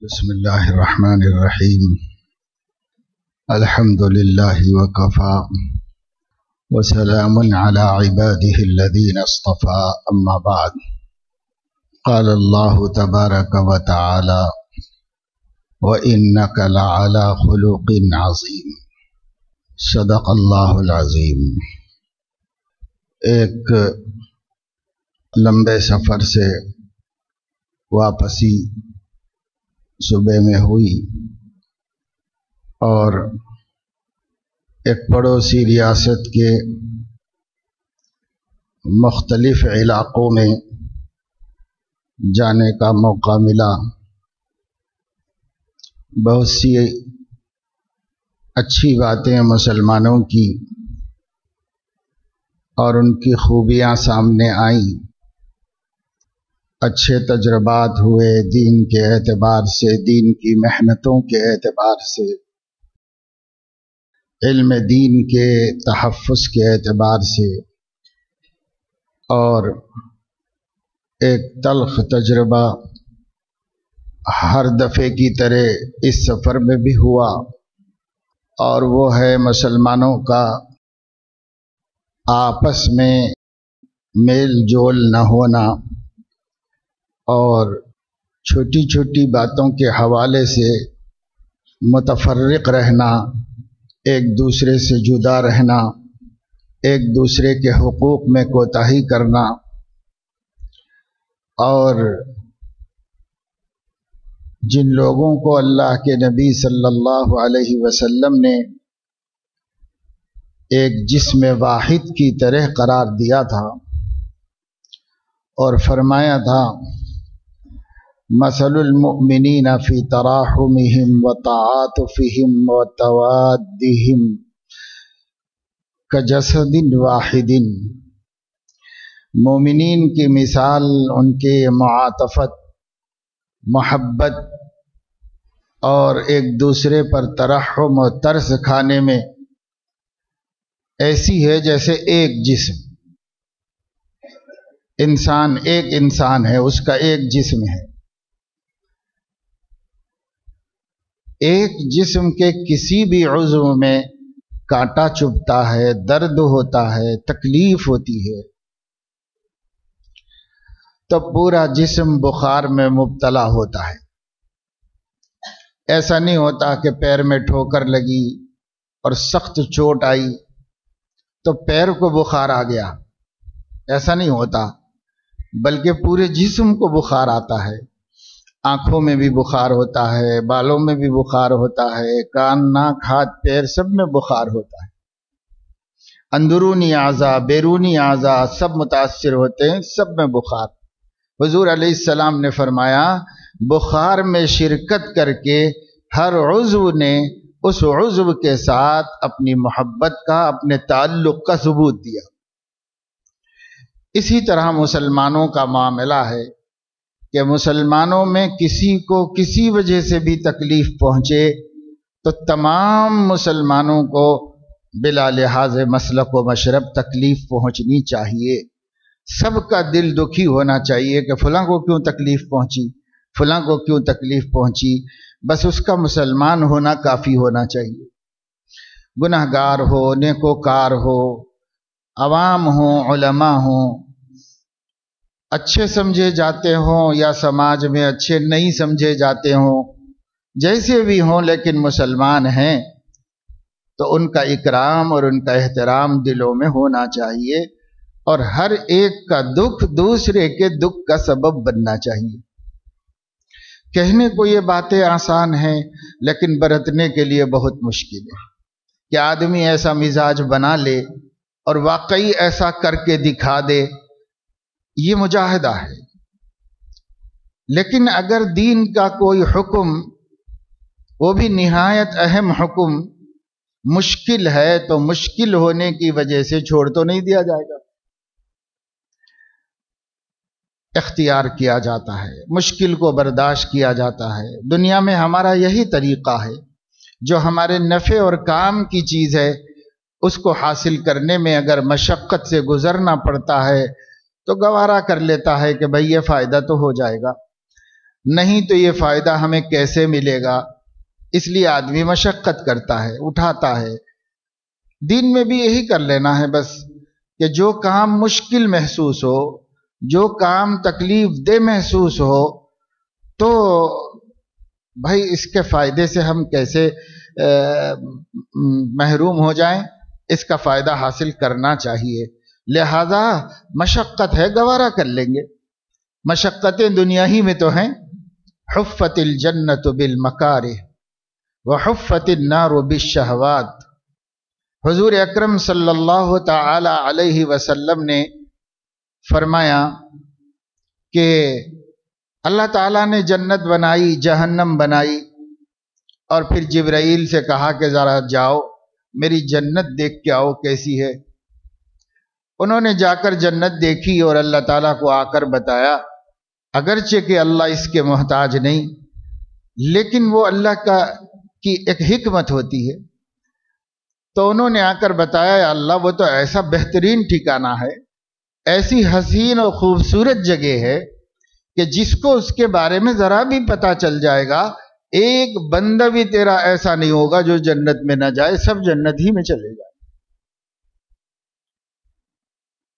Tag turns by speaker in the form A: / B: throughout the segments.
A: بسم اللہ الرحمن الرحیم الحمد للہ وکفا وسلام علی عباده الذین اصطفى اما بعد قال اللہ تبارک وتعالی وإنک لعلی خلق عظیم صدق اللہ العظیم۔ ایک لمبے سفر سے واپسی صبح میں ہوئی اور ایک پڑوسی ریاست کے مختلف علاقوں میں جانے کا موقع ملا۔ بہت سی اچھی باتیں مسلمانوں کی اور ان کی خوبیاں سامنے آئیں، اچھے تجربات ہوئے دین کے اعتبار سے، دین کی محنتوں کے اعتبار سے، علم دین کے تحفظ کے اعتبار سے، اور ایک تلخ تجربہ ہر دفعے کی طرح اس سفر میں بھی ہوا، اور وہ ہے مسلمانوں کا آپس میں میل جول نہ ہونا اور چھوٹی چھوٹی باتوں کے حوالے سے متفرق رہنا، ایک دوسرے سے جدا رہنا، ایک دوسرے کے حقوق میں کوتاہی کرنا، اور جن لوگوں کو اللہ کے نبی صلی اللہ علیہ وسلم نے ایک جسم واحد کی طرح قرار دیا تھا اور فرمایا تھا مثل المؤمنین فی تراحمہم وتعاطفہم وتوادہم کجسد واحد، مومنین کی مثال ان کے معاطفت، محبت اور ایک دوسرے پر ترحم و ترس کھانے میں ایسی ہے جیسے ایک جسم، انسان ایک انسان ہے، اس کا ایک جسم ہے۔ ایک جسم کے کسی بھی عضو میں کانٹا چبھتا ہے، درد ہوتا ہے، تکلیف ہوتی ہے تو پورا جسم بخار میں مبتلا ہوتا ہے۔ ایسا نہیں ہوتا کہ پیر میں ٹھوکر لگی اور سخت چوٹ آئی تو پیر کو بخار آ گیا، ایسا نہیں ہوتا، بلکہ پورے جسم کو بخار آتا ہے۔ آنکھوں میں بھی بخار ہوتا ہے، بالوں میں بھی بخار ہوتا ہے، کان، ناک، ہاتھ، پیر سب میں بخار ہوتا ہے۔ اندرونی اعضاء، بیرونی اعضاء سب متاثر ہوتے ہیں، سب میں بخار۔ حضور علیہ السلام نے فرمایا بخار میں شرکت کر کے ہر عضو نے اس عضو کے ساتھ اپنی محبت کا، اپنے تعلق کا ثبوت دیا۔ اسی طرح مسلمانوں کا معاملہ ہے کہ مسلمانوں میں کسی کو کسی وجہ سے بھی تکلیف پہنچے تو تمام مسلمانوں کو بلا لحاظ مسلک و مشرب تکلیف پہنچنی چاہیے۔ سب کا دل دکھی ہونا چاہیے کہ فلاں کو کیوں تکلیف پہنچی، فلاں کو کیوں تکلیف پہنچی، بس اس کا مسلمان ہونا کافی ہونا چاہیے۔ گنہگار ہو، نیکوکار ہو، عوام ہوں، علماء ہوں، اچھے سمجھے جاتے ہوں یا سماج میں اچھے نہیں سمجھے جاتے ہوں، جیسے بھی ہوں لیکن مسلمان ہیں تو ان کا اکرام اور ان کا احترام دلوں میں ہونا چاہیے، اور ہر ایک کا دکھ دوسرے کے دکھ کا سبب بننا چاہیے۔ کہنے کو یہ باتیں آسان ہیں لیکن برتنے کے لیے بہت مشکل ہے کہ آدمی ایسا مزاج بنا لے اور واقعی ایسا کر کے دکھا دے، یہ مجاہدہ ہے۔ لیکن اگر دین کا کوئی حکم، وہ بھی نہایت اہم حکم، مشکل ہے تو مشکل ہونے کی وجہ سے چھوڑ تو نہیں دیا جائے گا، اختیار کیا جاتا ہے، مشکل کو برداشت کیا جاتا ہے۔ دنیا میں ہمارا یہی طریقہ ہے، جو ہمارے نفع اور کام کی چیز ہے اس کو حاصل کرنے میں اگر مشقت سے گزرنا پڑتا ہے تو گوارا کر لیتا ہے کہ بھئی یہ فائدہ تو ہو جائے گا، نہیں تو یہ فائدہ ہمیں کیسے ملے گا؟ اس لیے آدمی مشقت کرتا ہے، اٹھاتا ہے۔ دین میں بھی یہی کر لینا ہے بس، کہ جو کام مشکل محسوس ہو، جو کام تکلیف دہ محسوس ہو، تو بھائی اس کے فائدے سے ہم کیسے محروم ہو جائیں، اس کا فائدہ حاصل کرنا چاہیے۔ لہذا مشقت ہے، گوارا کر لیں گے۔ مشقتیں دنیا ہی میں تو ہیں۔ حفت الجنت بالمکارہ وحفت النار بالشہوات۔ حضور اکرم صلی اللہ تعالی علیہ وسلم نے فرمایا کہ اللہ تعالیٰ نے جنت بنائی، جہنم بنائی، اور پھر جبرائیل سے کہا کہ ذرا جاؤ میری جنت دیکھ کے آؤ کیسی ہے۔ انہوں نے جا کر جنت دیکھی اور اللہ تعالیٰ کو آ کر بتایا، اگرچہ کہ اللہ اس کے محتاج نہیں، لیکن وہ اللہ کی ایک حکمت ہوتی ہے۔ تو انہوں نے آ کر بتایا، یا اللہ وہ تو ایسا بہترین ٹھکانہ ہے، ایسی حسین اور خوبصورت جگہ ہے کہ جس کو اس کے بارے میں ذرا بھی پتہ چل جائے گا، ایک بندہ بھی تیرا ایسا نہیں ہوگا جو جنت میں نہ جائے، سب جنت ہی میں چلے جائے۔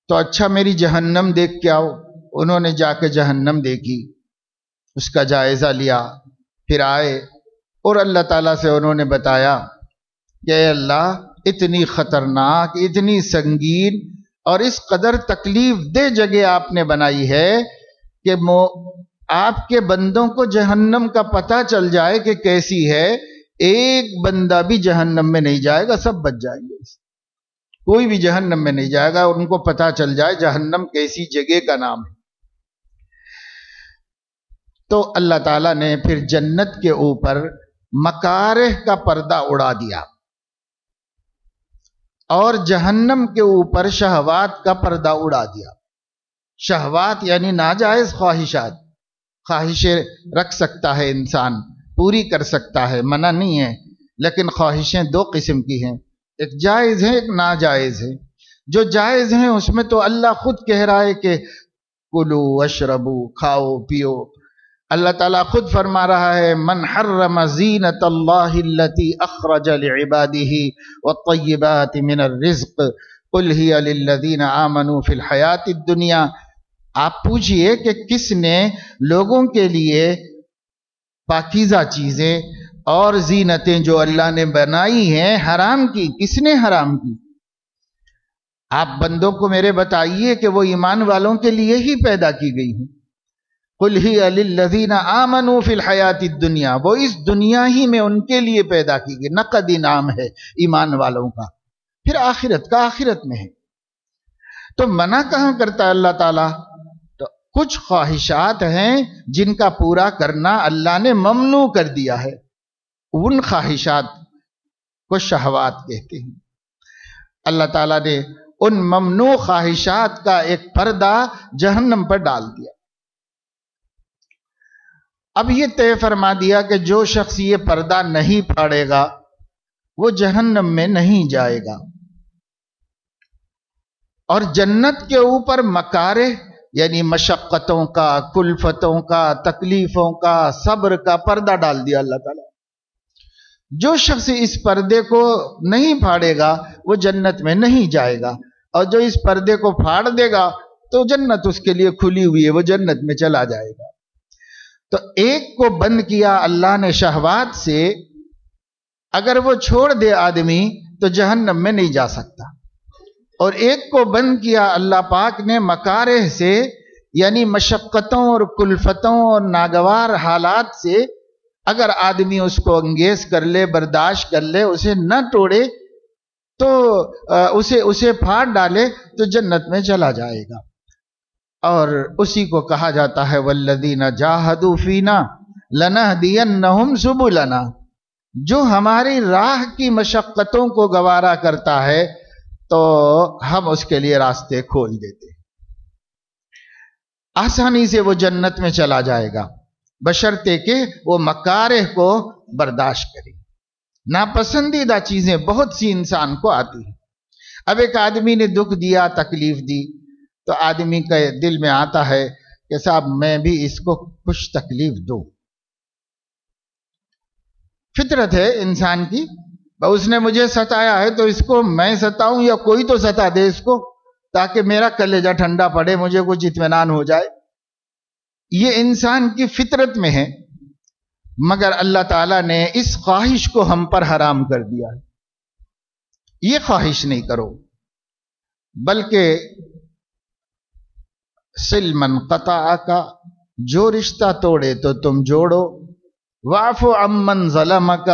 A: تو اچھا میری جہنم دیکھ کے آؤ۔ انہوں نے جا کے جہنم دیکھی، اس کا جائزہ لیا، پھر آئے اور اللہ تعالیٰ سے انہوں نے بتایا کہ اے اللہ اتنی خطرناک، اتنی سنگین اور اس قدر تکلیف دہ جگہ آپ نے بنائی ہے کہ آپ کے بندوں کو جہنم کا پتہ چل جائے کہ کیسی ہے، ایک بندہ بھی جہنم میں نہیں جائے گا، سب بچ جائیں گے، کوئی بھی جہنم میں نہیں جائے گا، ان کو پتہ چل جائے جہنم کیسی جگہ کا نام ہے۔ تو اللہ تعالیٰ نے پھر جنت کے اوپر مکارہ کا پردہ اڑا دیا اور جہنم کے اوپر شہوات کا پردہ اڑا دیا۔ شہوات یعنی ناجائز خواہشات، خواہشیں رکھ سکتا ہے انسان، پوری کر سکتا ہے، منع نہیں ہے، لیکن خواہشیں دو قسم کی ہیں، ایک جائز ہے، ایک ناجائز ہے۔ جو جائز ہیں اس میں تو اللہ خود کہہ رہا ہے کہ کلو واشربو، کھاؤ پیو۔ اللہ تعالیٰ خود فرما رہا ہے، من حرم زینت اللہ التی اخرج لعباده والطیبات من الرزق قل ہی للذین آمنوا فی الحیات الدنیا۔ آپ پوچھئے کہ کس نے لوگوں کے لیے پاکیزہ چیزیں اور زینتیں جو اللہ نے بنائی ہیں حرام کی؟ کس نے حرام کی؟ آپ بندوں کو میرے بتائیے کہ وہ ایمان والوں کے لیے ہی پیدا کی گئی ہیں۔ قل ہی للذین آمنوا فی الحیات الدنیا، وہ اس دنیا ہی میں ان کے لیے پیدا کی گئی، نقد انعام ہے ایمان والوں کا، پھر آخرت کا آخرت میں ہے۔ تو منع کہاں کرتا ہے اللہ تعالیٰ؟ تو کچھ خواہشات ہیں جن کا پورا کرنا اللہ نے ممنوع کر دیا ہے، ان خواہشات کو شہوات کہتے ہیں۔ اللہ تعالیٰ نے ان ممنوع خواہشات کا ایک پردہ جہنم پر ڈال دیا۔ اب یہ طے فرما دیا کہ جو شخص یہ پردہ نہیں پھاڑے گا وہ جہنم میں نہیں جائے گا، اور جنت کے اوپر مکارہ یعنی مشقتوں کا، کلفتوں کا، تکلیفوں کا، صبر کا پردہ ڈال دیا اللہ تعالیٰ۔ جو شخص اس پردے کو نہیں پھاڑے گا وہ جنت میں نہیں جائے گا، اور جو اس پردے کو پھاڑ دے گا تو جنت اس کے لیے کھلی ہوئی ہے، وہ جنت میں چلا جائے گا۔ تو ایک کو بند کیا اللہ نے شہوات سے، اگر وہ چھوڑ دے آدمی تو جہنم میں نہیں جا سکتا، اور ایک کو بند کیا اللہ پاک نے مکارہ سے، یعنی مشقتوں اور کلفتوں اور ناگوار حالات سے، اگر آدمی اس کو انگیز کر لے، برداشت کر لے، اسے نہ توڑے تو اسے پھاڑ ڈالے تو جنت میں چلا جائے گا۔ اور اسی کو کہا جاتا ہے والذین جاہدوا فینا لنہدینہم سبلنا، جو ہماری راہ کی مشقتوں کو گوارا کرتا ہے تو ہم اس کے لیے راستے کھول دیتے، آسانی سے وہ جنت میں چلا جائے گا، بشرطے کہ وہ مکارہ کو برداشت کرے۔ ناپسندیدہ چیزیں بہت سی انسان کو آتی ہیں۔ اب ایک آدمی نے دکھ دیا، تکلیف دی، تو آدمی کے دل میں آتا ہے کہ صاحب میں بھی اس کو کچھ تکلیف دوں. فطرت ہے انسان کی، اس نے مجھے ستایا ہے تو اس کو میں ستاؤں یا کوئی تو ستا دے اس کو، تاکہ میرا کلیجہ ٹھنڈا پڑے، مجھے کچھ اطمینان ہو جائے. یہ انسان کی فطرت میں ہے، مگر اللہ تعالیٰ نے اس خواہش کو ہم پر حرام کر دیا ہے. یہ خواہش نہیں کرو، بلکہ صل من قطعک، جو رشتہ توڑے تو تم جوڑو، واعف عمن ظلمک،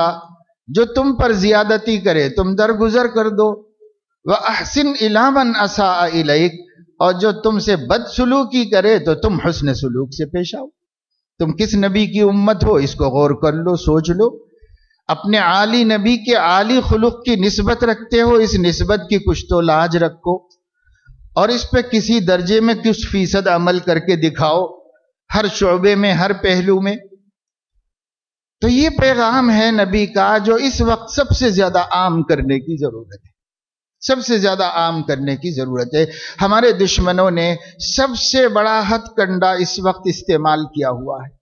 A: جو تم پر زیادتی کرے تم درگزر کر دو، واحسن الی من اساء الیک، اور جو تم سے بد سلوکی کرے تو تم حسن سلوک سے پیش آؤ. تم کس نبی کی امت ہو اس کو غور کر لو، سوچ لو. اپنے عالی نبی کے عالی خلق کی نسبت رکھتے ہو، اس نسبت کی کچھ تو لاج رکھو، اور اس پہ کسی درجے میں کچھ فیصد عمل کر کے دکھاؤ، ہر شعبے میں، ہر پہلو میں. تو یہ پیغام ہے نبی کا جو اس وقت سب سے زیادہ عام کرنے کی ضرورت ہے، سب سے زیادہ عام کرنے کی ضرورت ہے. ہمارے دشمنوں نے سب سے بڑا ہتھ کنڈا اس وقت استعمال کیا ہوا ہے،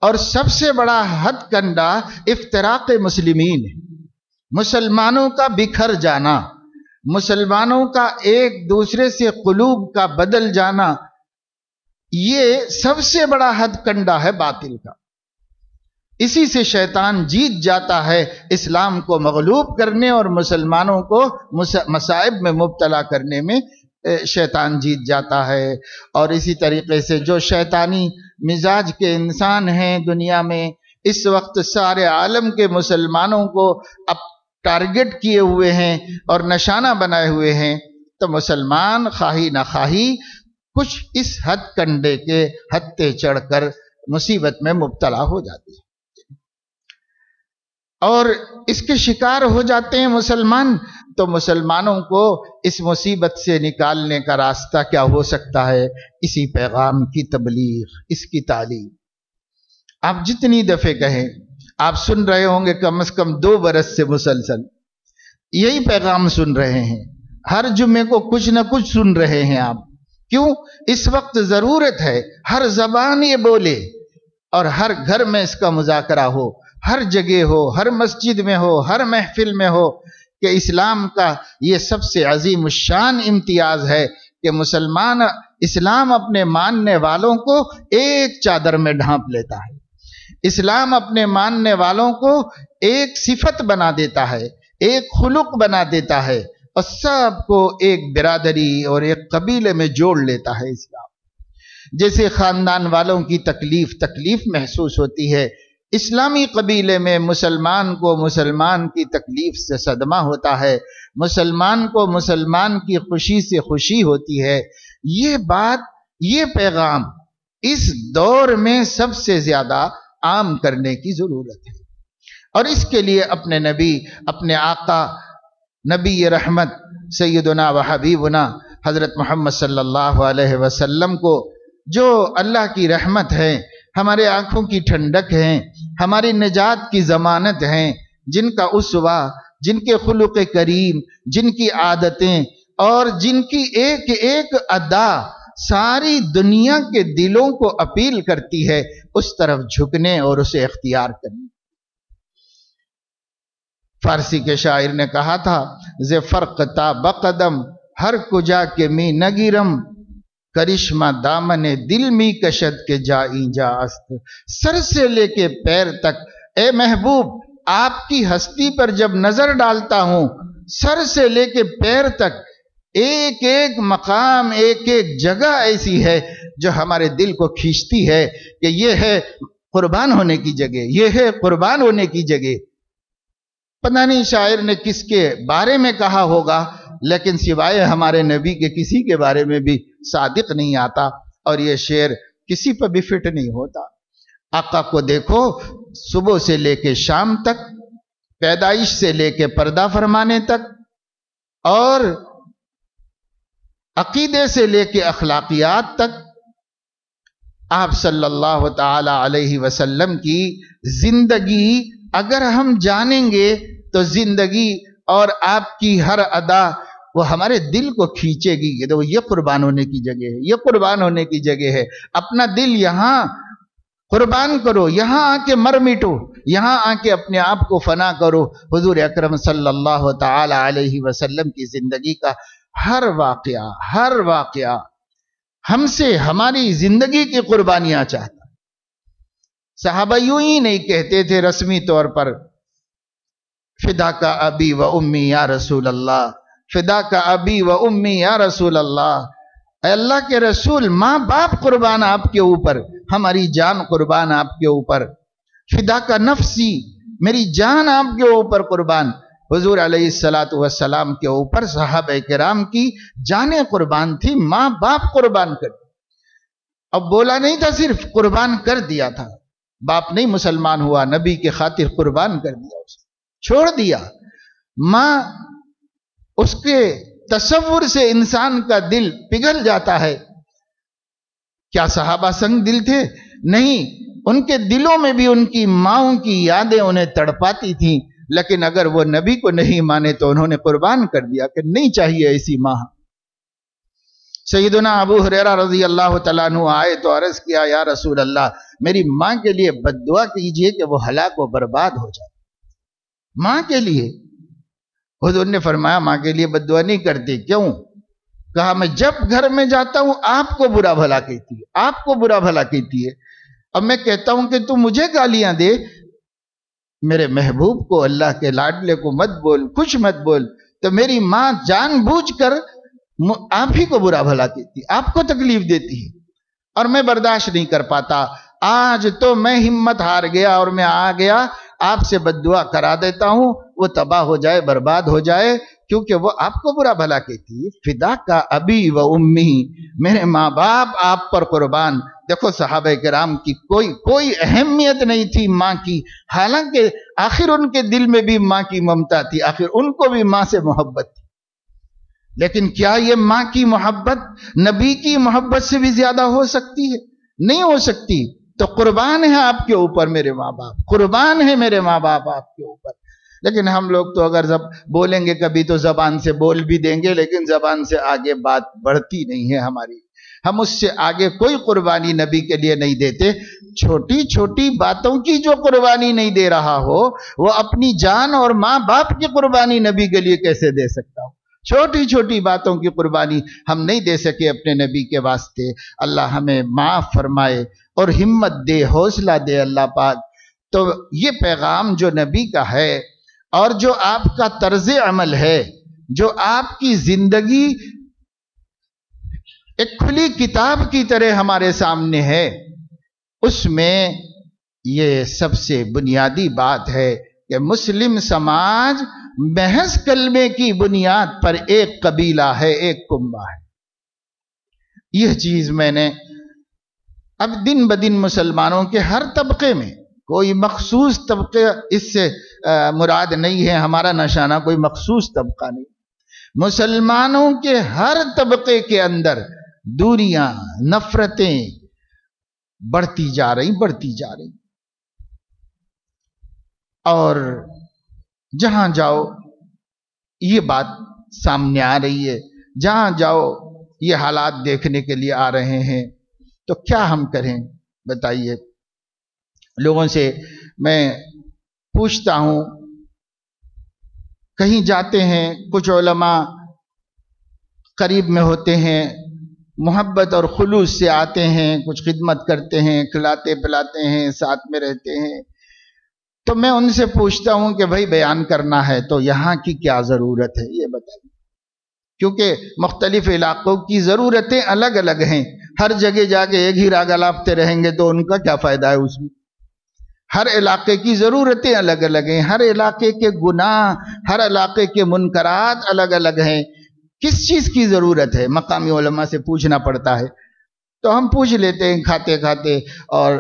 A: اور سب سے بڑا ہتھ کنڈا افتراق مسلمین ہے. مسلمانوں کا بکھر جانا، مسلمانوں کا ایک دوسرے سے قلوب کا بدل جانا، یہ سب سے بڑا ہتھ کنڈا ہے باطل کا. اسی سے شیطان جیت جاتا ہے، اسلام کو مغلوب کرنے اور مسلمانوں کو مصائب میں مبتلا کرنے میں شیطان جیت جاتا ہے. اور اسی طریقے سے جو شیطانی مزاج کے انسان ہیں دنیا میں اس وقت سارے عالم کے مسلمانوں کو اب ٹارگٹ کیے ہوئے ہیں اور نشانہ بنائے ہوئے ہیں، تو مسلمان خواہی نہ خواہی کچھ اس ہتھ کنڈے کے ہتھے چڑھ کر مصیبت میں مبتلا ہو جاتے ہیں اور اس کے شکار ہو جاتے ہیں مسلمان. تو مسلمانوں کو اس مصیبت سے نکالنے کا راستہ کیا ہو سکتا ہے؟ اسی پیغام کی تبلیغ، اس کی تعلیم. آپ جتنی دفعہ کہیں، آپ سن رہے ہوں گے کم از کم 2 برس سے مسلسل یہی پیغام سن رہے ہیں. ہر جمعے کو کچھ نہ کچھ سن رہے ہیں آپ. کیوں؟ اس وقت ضرورت ہے ہر زبان یہ بولے اور ہر گھر میں اس کا مذاکرہ ہو، ہر جگہ ہو، ہر مسجد میں ہو، ہر محفل میں ہو، کہ اسلام کا یہ سب سے عظیم الشان امتیاز ہے کہ مسلمان اسلام اپنے ماننے والوں کو ایک چادر میں ڈھانپ لیتا ہے. اسلام اپنے ماننے والوں کو ایک صفت بنا دیتا ہے، ایک خلق بنا دیتا ہے، اور سب کو ایک برادری اور ایک قبیلے میں جوڑ لیتا ہے. اسلام جیسے خاندان والوں کی تکلیف محسوس ہوتی ہے، اسلامی قبیلے میں مسلمان کو مسلمان کی تکلیف سے صدمہ ہوتا ہے، مسلمان کو مسلمان کی خوشی سے خوشی ہوتی ہے. یہ بات، یہ پیغام اس دور میں سب سے زیادہ عام کرنے کی ضرورت ہے، اور اس کے لیے اپنے نبی، اپنے آقا نبی رحمت سیدنا و حبیبنا حضرت محمد صلی اللہ علیہ وسلم کو، جو اللہ کی رحمت ہے، ہمارے آنکھوں کی ٹھنڈک ہیں، ہماری نجات کی ضمانت ہیں، جن کا اسوہ، جن کے خلق کریم، جن کی عادتیں اور جن کی ایک ایک ادا ساری دنیا کے دلوں کو اپیل کرتی ہے اس طرف جھکنے اور اسے اختیار کرنے. فارسی کے شاعر نے کہا تھا، ز فرق تا بقدم ہر کجا کے می نگیرم، کرشمہ دامن دل می کشد کے جائیں جا است. سر سے لے کے پیر تک، اے محبوب آپ کی ہستی پر جب نظر ڈالتا ہوں، سر سے لے کے پیر تک ایک ایک مقام، ایک ایک جگہ ایسی ہے جو ہمارے دل کو کھینچتی ہے کہ یہ ہے قربان ہونے کی جگہ، یہ ہے قربان ہونے کی جگہ. پتہ نہیں شاعر نے کس کے بارے میں کہا ہوگا، لیکن سوائے ہمارے نبی کے کسی کے بارے میں بھی صادق نہیں آتا، اور یہ شعر کسی پر بھی فٹ نہیں ہوتا. آقا کو دیکھو، صبح سے لے کے شام تک، پیدائش سے لے کے پردہ فرمانے تک، اور عقیدے سے لے کے اخلاقیات تک، آپ صلی اللہ تعالی علیہ وسلم کی زندگی اگر ہم جانیں گے تو زندگی اور آپ کی ہر ادا وہ ہمارے دل کو کھینچے گی کہ تو یہ قربان ہونے کی جگہ ہے، یہ قربان ہونے کی جگہ ہے۔ اپنا دل یہاں قربان کرو، یہاں آ کے مر مٹو، یہاں آ کے اپنے آپ کو فنا کرو۔ حضور اکرم صلی اللہ تعالی علیہ وسلم کی زندگی کا ہر واقعہ ہم سے ہماری زندگی کی قربانیاں چاہتا۔ صحابہ یوں ہی نہیں کہتے تھے رسمی طور پر فدا کا ابی و امی یا رسول اللہ، فدا کا ابی و امی یا رسول اللہ، اے اللہ کے رسول ماں باپ قربان آپ کے اوپر، ہماری جان قربان آپ کے اوپر، فدا کا نفسی، میری جان آپ کے اوپر قربان۔ حضور علیہ السلام کے اوپر صحابہ کرام کی جانیں قربان تھی، ماں باپ قربان کر دیا۔ اب بولا نہیں تھا، صرف قربان کر دیا تھا۔ باپ نہیں مسلمان ہوا، نبی کے خاطر قربان کر دیا، اسے چھوڑ دیا۔ ماں، اس کے تصور سے انسان کا دل پگھل جاتا ہے۔ کیا صحابہ سنگ دل تھے؟ نہیں، ان کے دلوں میں بھی ان کی ماؤں کی یادیں انہیں تڑپاتی تھیں، لیکن اگر وہ نبی کو نہیں مانے تو انہوں نے قربان کر دیا کہ نہیں چاہیے ایسی ماں۔ سیدنا ابو ہریرہ رضی اللہ تعالیٰ عنہ آئے تو عرض کیا، یا رسول اللہ میری ماں کے لیے بد دعا کیجئے کہ وہ ہلاک و برباد ہو جائے۔ ماں کے لیے؟ حضور نے فرمایا ماں کے لیے بد دعا نہیں کرتے۔ کیوں؟ کہا میں جب گھر میں جاتا ہوں آپ کو برا بھلا کہتی ہے، آپ کو برا بھلا کہتی ہے۔ اب میں کہتا ہوں کہ تو مجھے گالیاں دے، میرے محبوب کو، اللہ کے لاڈلے کو مت بول، کچھ مت بول، تو میری ماں جان بوجھ کر آپ ہی کو برا بھلا کہتی، آپ کو تکلیف دیتی ہے، اور میں برداشت نہیں کر پاتا۔ آج تو میں ہمت ہار گیا اور میں آ گیا، آپ سے بد دعا کرا دیتا ہوں، وہ تباہ ہو جائے، برباد ہو جائے، کیونکہ وہ آپ کو برا بھلا کہتی ہے۔ فدا کا ابی و امی، میرے ماں باپ آپ پر قربان۔ دیکھو صحابہ کرام کی کوئی اہمیت نہیں تھی ماں کی، حالانکہ آخر ان کے دل میں بھی ماں کی ممتا تھی، آخر ان کو بھی ماں سے محبت تھی۔ لیکن کیا یہ ماں کی محبت نبی کی محبت سے بھی زیادہ ہو سکتی ہے؟ نہیں ہو سکتی۔ تو قربان ہے آپ کے اوپر میرے ماں باپ، قربان ہے میرے ماں باپ آپ کے اوپر۔ لیکن ہم لوگ تو اگر بولیں گے کبھی تو زبان سے بول بھی دیں گے، لیکن زبان سے آگے بات بڑھتی نہیں ہے ہماری۔ ہم اس سے آگے کوئی قربانی نبی کے لیے نہیں دیتے۔ چھوٹی چھوٹی باتوں کی جو قربانی نہیں دے رہا ہو، وہ اپنی جان اور ماں باپ کی قربانی نبی کے لیے کیسے دے سکتا ہو؟ چھوٹی چھوٹی باتوں کی قربانی ہم نہیں دے سکے اپنے نبی کے واسطے۔ اللہ ہمیں معاف فرمائے اور ہمت دے، حوصلہ دے اللہ پاک۔ تو یہ پیغام جو نبی کا ہے اور جو آپ کا طرز عمل ہے، جو آپ کی زندگی ایک کھلی کتاب کی طرح ہمارے سامنے ہے، اس میں یہ سب سے بنیادی بات ہے کہ مسلم سماج محض کلمے کی بنیاد پر ایک قبیلہ ہے، ایک کنبہ ہے۔ یہ چیز میں نے اب دن بدن مسلمانوں کے ہر طبقے میں، کوئی مخصوص طبقے اس سے مراد نہیں ہے، ہمارا نشانہ کوئی مخصوص طبقہ نہیں، مسلمانوں کے ہر طبقے کے اندر دوریاں، نفرتیں بڑھتی جا رہی، اور جہاں جاؤ یہ بات سامنے آ رہی ہے، جہاں جاؤ یہ حالات دیکھنے کے لیے آ رہے ہیں۔ تو کیا ہم کریں بتائیے؟ لوگوں سے میں پوچھتا ہوں، کہیں جاتے ہیں، کچھ علماء قریب میں ہوتے ہیں، محبت اور خلوص سے آتے ہیں، کچھ خدمت کرتے ہیں، کھلاتے پلاتے ہیں، ساتھ میں رہتے ہیں، تو میں ان سے پوچھتا ہوں کہ بھائی بیان کرنا ہے تو یہاں کی کیا ضرورت ہے یہ بتائیے، کیونکہ مختلف علاقوں کی ضرورتیں الگ الگ ہیں۔ ہر جگہ جا کے ایک ہی راگ الاپتے رہیں گے تو ان کا کیا فائدہ ہے اس میں؟ ہر علاقے کی ضرورتیں الگ الگ ہیں، ہر علاقے کے گناہ، ہر علاقے کے منکرات الگ الگ ہیں۔ کس چیز کی ضرورت ہے؟ مقامی علماء سے پوچھنا پڑتا ہے، تو ہم پوچھ لیتے ہیں کھاتے کھاتے، اور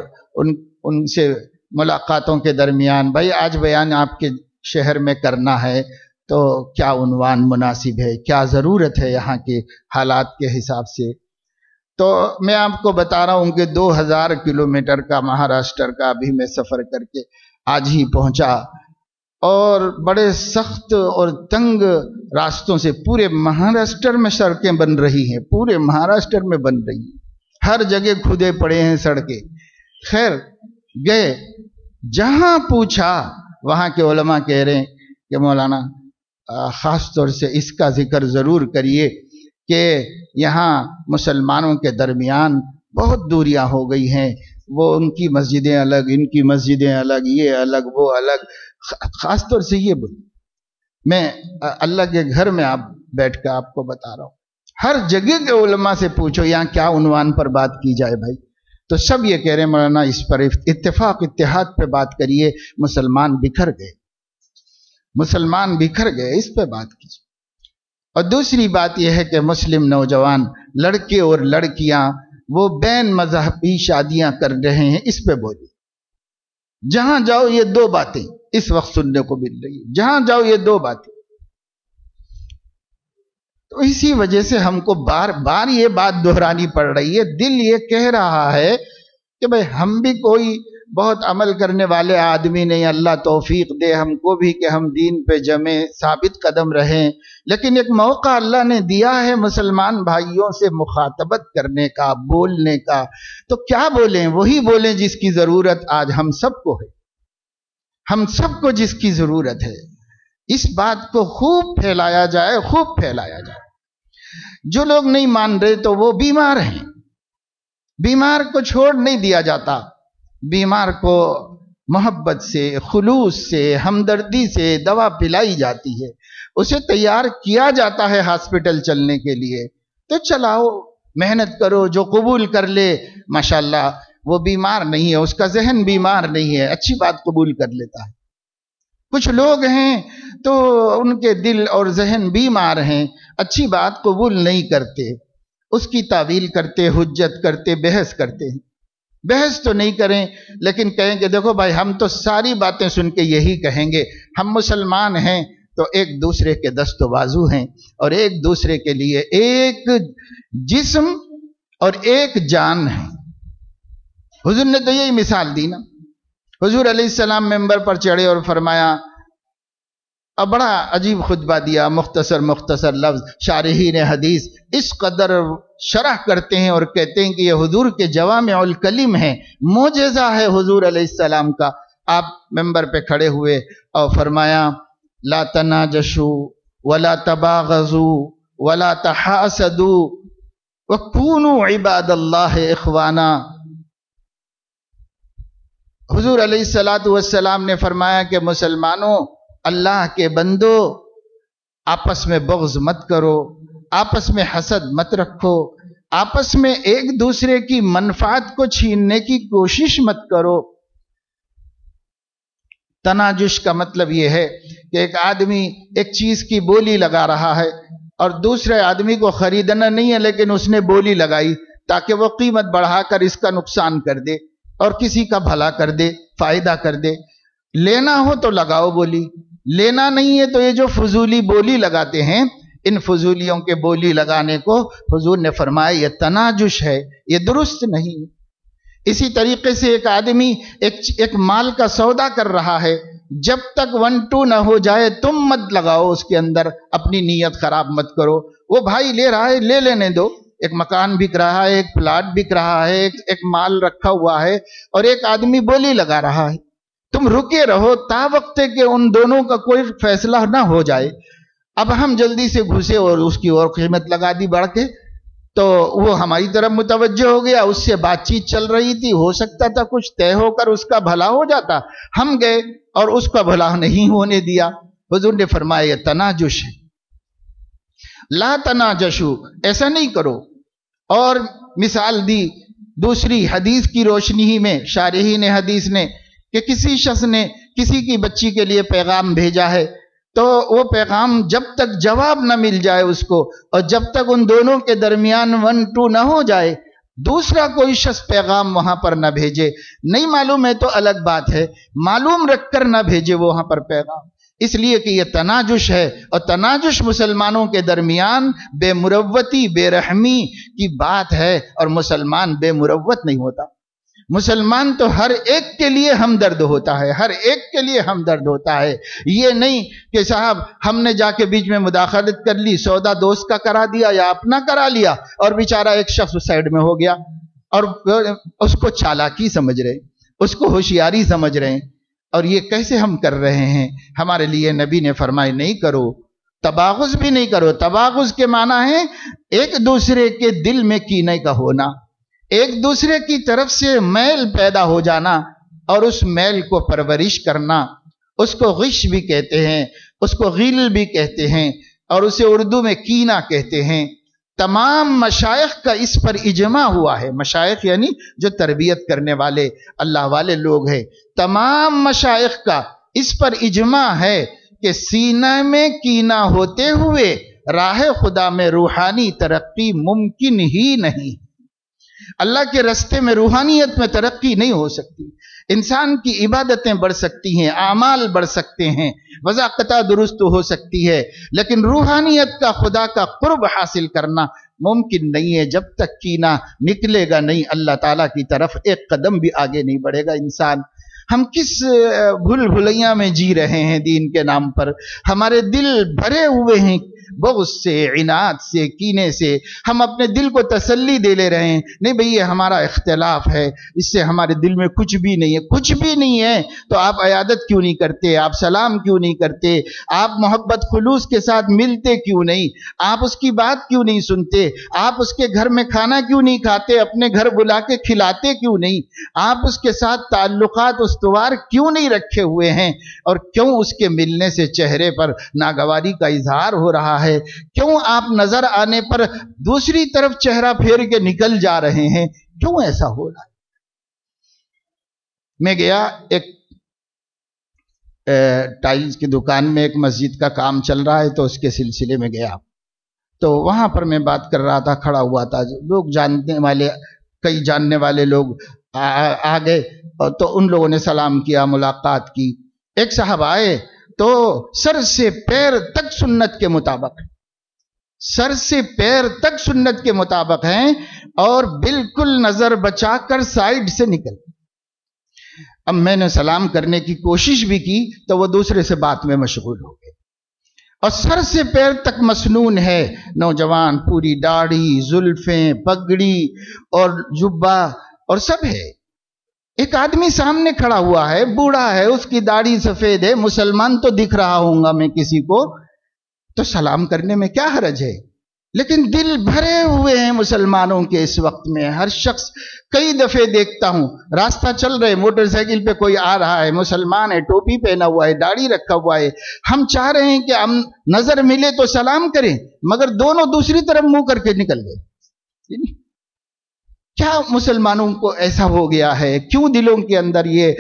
A: ان سے ملاقاتوں کے درمیان، بھائی آج بیان آپ کے شہر میں کرنا ہے تو کیا عنوان مناسب ہے، کیا ضرورت ہے یہاں کے حالات کے حساب سے؟ تو میں آپ کو بتا رہا ہوں کہ 2000 کلومیٹر کا مہاراشٹر کا ابھی میں سفر کر کے آج ہی پہنچا، اور بڑے سخت اور تنگ راستوں سے پورے مہاراشٹر میں سڑکیں بن رہی ہیں، پورے مہاراشٹر میں بن رہی ہیں، ہر جگہ کھدے پڑے ہیں سڑکیں۔ خیر گئے، جہاں پوچھا وہاں کے علماء کہہ رہے ہیں کہ مولانا خاص طور سے اس کا ذکر ضرور کریے کہ یہاں مسلمانوں کے درمیان بہت دوریاں ہو گئی ہیں، وہ ان کی مسجدیں الگ، ان کی مسجدیں الگ، یہ الگ وہ الگ۔ خاص طور سے یہ بول، میں اللہ کے گھر میں آپ بیٹھ کر آپ کو بتا رہا ہوں، ہر جگہ کے علماء سے پوچھو یہاں کیا عنوان پر بات کی جائے بھائی، تو سب یہ کہہ رہے ہیں مولانا اس پر اتفاق اتحاد پہ بات کریے، مسلمان بکھر گئے، مسلمان بکھر گئے، اس پہ بات کیجیے۔ اور دوسری بات یہ ہے کہ مسلم نوجوان لڑکے اور لڑکیاں وہ بین مذہبی شادیاں کر رہے ہیں، اس پہ بولیے۔ جہاں جاؤ یہ دو باتیں اس وقت سننے کو مل رہی ہے، جہاں جاؤ یہ دو باتیں۔ تو اسی وجہ سے ہم کو بار بار یہ بات دہرانی پڑ رہی ہے، دل یہ کہہ رہا ہے کہ بھئی ہم بھی کوئی بہت عمل کرنے والے آدمی نہیں، اللہ توفیق دے ہم کو بھی کہ ہم دین پہ جمیں، ثابت قدم رہیں، لیکن ایک موقع اللہ نے دیا ہے مسلمان بھائیوں سے مخاطبت کرنے کا، بولنے کا، تو کیا بولیں؟ وہی بولیں جس کی ضرورت آج ہم سب کو ہے، ہم سب کو جس کی ضرورت ہے۔ اس بات کو خوب پھیلایا جائے، خوب پھیلایا جائے۔ جو لوگ نہیں مان رہے تو وہ بیمار ہیں، بیمار کو چھوڑ نہیں دیا جاتا، بیمار کو محبت سے، خلوص سے، ہمدردی سے دوا پلائی جاتی ہے، اسے تیار کیا جاتا ہے ہاسپٹل چلنے کے لیے، تو چلاؤ، محنت کرو، جو قبول کر لے ماشاءاللہ وہ بیمار نہیں ہے، اس کا ذہن بیمار نہیں ہے، اچھی بات قبول کر لیتا ہے۔ کچھ لوگ ہیں تو ان کے دل اور ذہن بیمار ہیں، اچھی بات قبول نہیں کرتے، اس کی تعویل کرتے، حجت کرتے، بحث کرتے ہیں۔ بحث تو نہیں کریں لیکن کہیں کہ دیکھو بھائی ہم تو ساری باتیں سن کے یہی کہیں گے، ہم مسلمان ہیں تو ایک دوسرے کے دست و بازو ہیں، اور ایک دوسرے کے لیے ایک جسم اور ایک جان ہے۔ حضور نے تو یہی مثال دی نا، حضور علیہ السلام ممبر پر چڑھے اور فرمایا، اب بڑا عجیب خطبہ دیا، مختصر مختصر لفظ، شارحین حدیث اس قدر شرح کرتے ہیں اور کہتے ہیں کہ یہ حضور کے جوامع الکلم ہیں، معجزہ ہے حضور علیہ السلام کا۔ آپ ممبر پہ کھڑے ہوئے اور فرمایا، لا تناجشوا ولا تباغضوا ولا تحاسدوا وكونوا عباد اللہ اخوانا۔ حضور علیہ السلام نے فرمایا کہ مسلمانوں، اللہ کے بندو، آپس میں بغض مت کرو، آپس میں حسد مت رکھو، آپس میں ایک دوسرے کی منفعت کو چھیننے کی کوشش مت کرو۔ تناجش کا مطلب یہ ہے کہ ایک آدمی ایک چیز کی بولی لگا رہا ہے اور دوسرے آدمی کو خریدنا نہیں ہے لیکن اس نے بولی لگائی تاکہ وہ قیمت بڑھا کر اس کا نقصان کر دے اور کسی کا بھلا کر دے، فائدہ کر دے۔ لینا ہو تو لگاؤ بولی، لینا نہیں ہے تو یہ جو فضولی بولی لگاتے ہیں، ان فضولیوں کے بولی لگانے کو حضور نے فرمایا یہ تناجش ہے، یہ درست نہیں۔ اسی طریقے سے ایک آدمی ایک مال کا سودا کر رہا ہے، جب تک 1-2 نہ ہو جائے تم مت لگاؤ اس کے اندر، اپنی نیت خراب مت کرو۔ وہ بھائی لے رہا ہے، لے لینے دو، ایک مکان بک رہا ہے، ایک پلاٹ بک رہا ہے، ایک مال رکھا ہوا ہے اور ایک آدمی بولی لگا رہا ہے، تم رکے رہو تا وقت کہ ان دونوں کا کوئی فیصلہ نہ ہو جائے۔ اب ہم جلدی سے گھسے اور اس کی اور قیمت لگا دی بڑھ کے، تو وہ ہماری طرف متوجہ ہو گیا، اس سے بات چیت چل رہی تھی، ہو سکتا تھا کچھ طے ہو کر اس کا بھلا ہو جاتا، ہم گئے اور اس کا بھلا نہیں ہونے دیا۔ حضور نے فرمایا یہ تناجش ہے، لا تناجشو، ایسا نہیں کرو۔ اور مثال دی دوسری حدیث کی روشنی ہی میں شارحین حدیث نے کہ کسی شخص نے کسی کی بچی کے لیے پیغام بھیجا ہے، تو وہ پیغام جب تک جواب نہ مل جائے اس کو، اور جب تک ان دونوں کے درمیان 1-2 نہ ہو جائے، دوسرا کوئی شخص پیغام وہاں پر نہ بھیجے۔ نہیں معلوم ہے تو الگ بات ہے، معلوم رکھ کر نہ بھیجے وہاں پر پیغام، اس لیے کہ یہ تناجش ہے، اور تناجش مسلمانوں کے درمیان بے مروتی، بے رحمی کی بات ہے، اور مسلمان بے مروت نہیں ہوتا۔ مسلمان تو ہر ایک کے لیے ہمدرد ہوتا ہے، ہر ایک کے لیے ہمدرد ہوتا ہے. یہ نہیں کہ صاحب ہم نے جا کے بیچ میں مداخلت کر لی، سودا دوست کا کرا دیا یا اپنا کرا لیا اور بیچارہ ایک شخص سائڈ میں ہو گیا اور اس کو چالاکی سمجھ رہے، اس کو ہوشیاری سمجھ رہے ہیں. اور یہ کیسے ہم کر رہے ہیں؟ ہمارے لیے نبی نے فرمایا نہیں کرو، تباغض بھی نہیں کرو. تباغض کے معنی ہے ایک دوسرے کے دل میں کینے کا ہونا، ایک دوسرے کی طرف سے میل پیدا ہو جانا اور اس میل کو پرورش کرنا. اس کو غش بھی کہتے ہیں، اس کو غل بھی کہتے ہیں اور اسے اردو میں کینہ کہتے ہیں. تمام مشائخ کا اس پر اجماع ہوا ہے. مشائخ یعنی جو تربیت کرنے والے اللہ والے لوگ ہیں، تمام مشائخ کا اس پر اجماع ہے کہ سینہ میں کینہ ہوتے ہوئے راہ خدا میں روحانی ترقی ممکن ہی نہیں. اللہ کے راستے میں روحانیت میں ترقی نہیں ہو سکتی. انسان کی عبادتیں بڑھ سکتی ہیں، اعمال بڑھ سکتے ہیں، وضاقتہ درست ہو سکتی ہے، لیکن روحانیت کا خدا کا قرب حاصل کرنا ممکن نہیں ہے. جب تک کینہ نکلے گا نہیں اللہ تعالیٰ کی طرف ایک قدم بھی آگے نہیں بڑھے گا انسان. ہم کس بھول بھلیاں میں جی رہے ہیں دین کے نام پر. ہمارے دل بھرے ہوئے ہیں بغض سے، عناد سے، کینے سے. ہم اپنے دل کو تسلی دے لے رہے ہیں نہیں بھئی یہ ہمارا اختلاف ہے، اس سے ہمارے دل میں کچھ بھی نہیں ہے. کچھ بھی نہیں ہے تو آپ عیادت کیوں نہیں کرتے؟ آپ سلام کیوں نہیں کرتے؟ آپ محبت خلوص کے ساتھ ملتے کیوں نہیں؟ آپ اس کی بات کیوں نہیں سنتے؟ آپ اس کے گھر میں کھانا کیوں نہیں کھاتے؟ اپنے گھر بلا کے کھلاتے کیوں نہیں؟ آپ اس کے ساتھ تعلقات استوار کیوں نہیں رکھے ہوئے ہیں؟ اور کیوں اس کے ملنے سے چہرے پر ناگواری کا اظہار ہو رہا ہے؟ کیوں آپ نظر آنے پر دوسری طرف چہرہ پھیر کے نکل جا رہے ہیں؟ کیوں ایسا ہو رہا ہے؟ میں گیا ایک ٹائلز کی دکان میں، ایک مسجد کا کام چل رہا ہے تو اس کے سلسلے میں گیا. تو وہاں پر میں بات کر رہا تھا، کھڑا ہوا تھا، لوگ جاننے والے، کئی جاننے والے لوگ آ گئے تو ان لوگوں نے سلام کیا، ملاقات کی. ایک صاحب آئے تو سر سے پیر تک سنت کے مطابق، سر سے پیر تک سنت کے مطابق ہیں اور بالکل نظر بچا کر سائیڈ سے نکل. اب میں نے سلام کرنے کی کوشش بھی کی تو وہ دوسرے سے بات میں مشغول ہو گئے. اور سر سے پیر تک مسنون ہے، نوجوان، پوری داڑھی، زلفیں، پگڑی اور جبہ اور سب ہے. ایک آدمی سامنے کھڑا ہوا ہے، بوڑھا ہے، اس کی داڑھی سفید ہے، مسلمان تو دکھ رہا ہوں گا میں کسی کو، تو سلام کرنے میں کیا حرج ہے؟ لیکن دل بھرے ہوئے ہیں مسلمانوں کے اس وقت میں. ہر شخص کئی دفعے دیکھتا ہوں، راستہ چل رہے، موٹر سائیکل پہ کوئی آ رہا ہے، مسلمان ہے، ٹوپی پہنا ہوا ہے، داڑھی رکھا ہوا ہے. ہم چاہ رہے ہیں کہ ہم نظر ملے تو سلام کریں، مگر دونوں دوسری طرف منہ کر کے نکل گئے. کیا مسلمانوں کو ایسا ہو گیا ہے؟ کیوں دلوں کے اندر یہ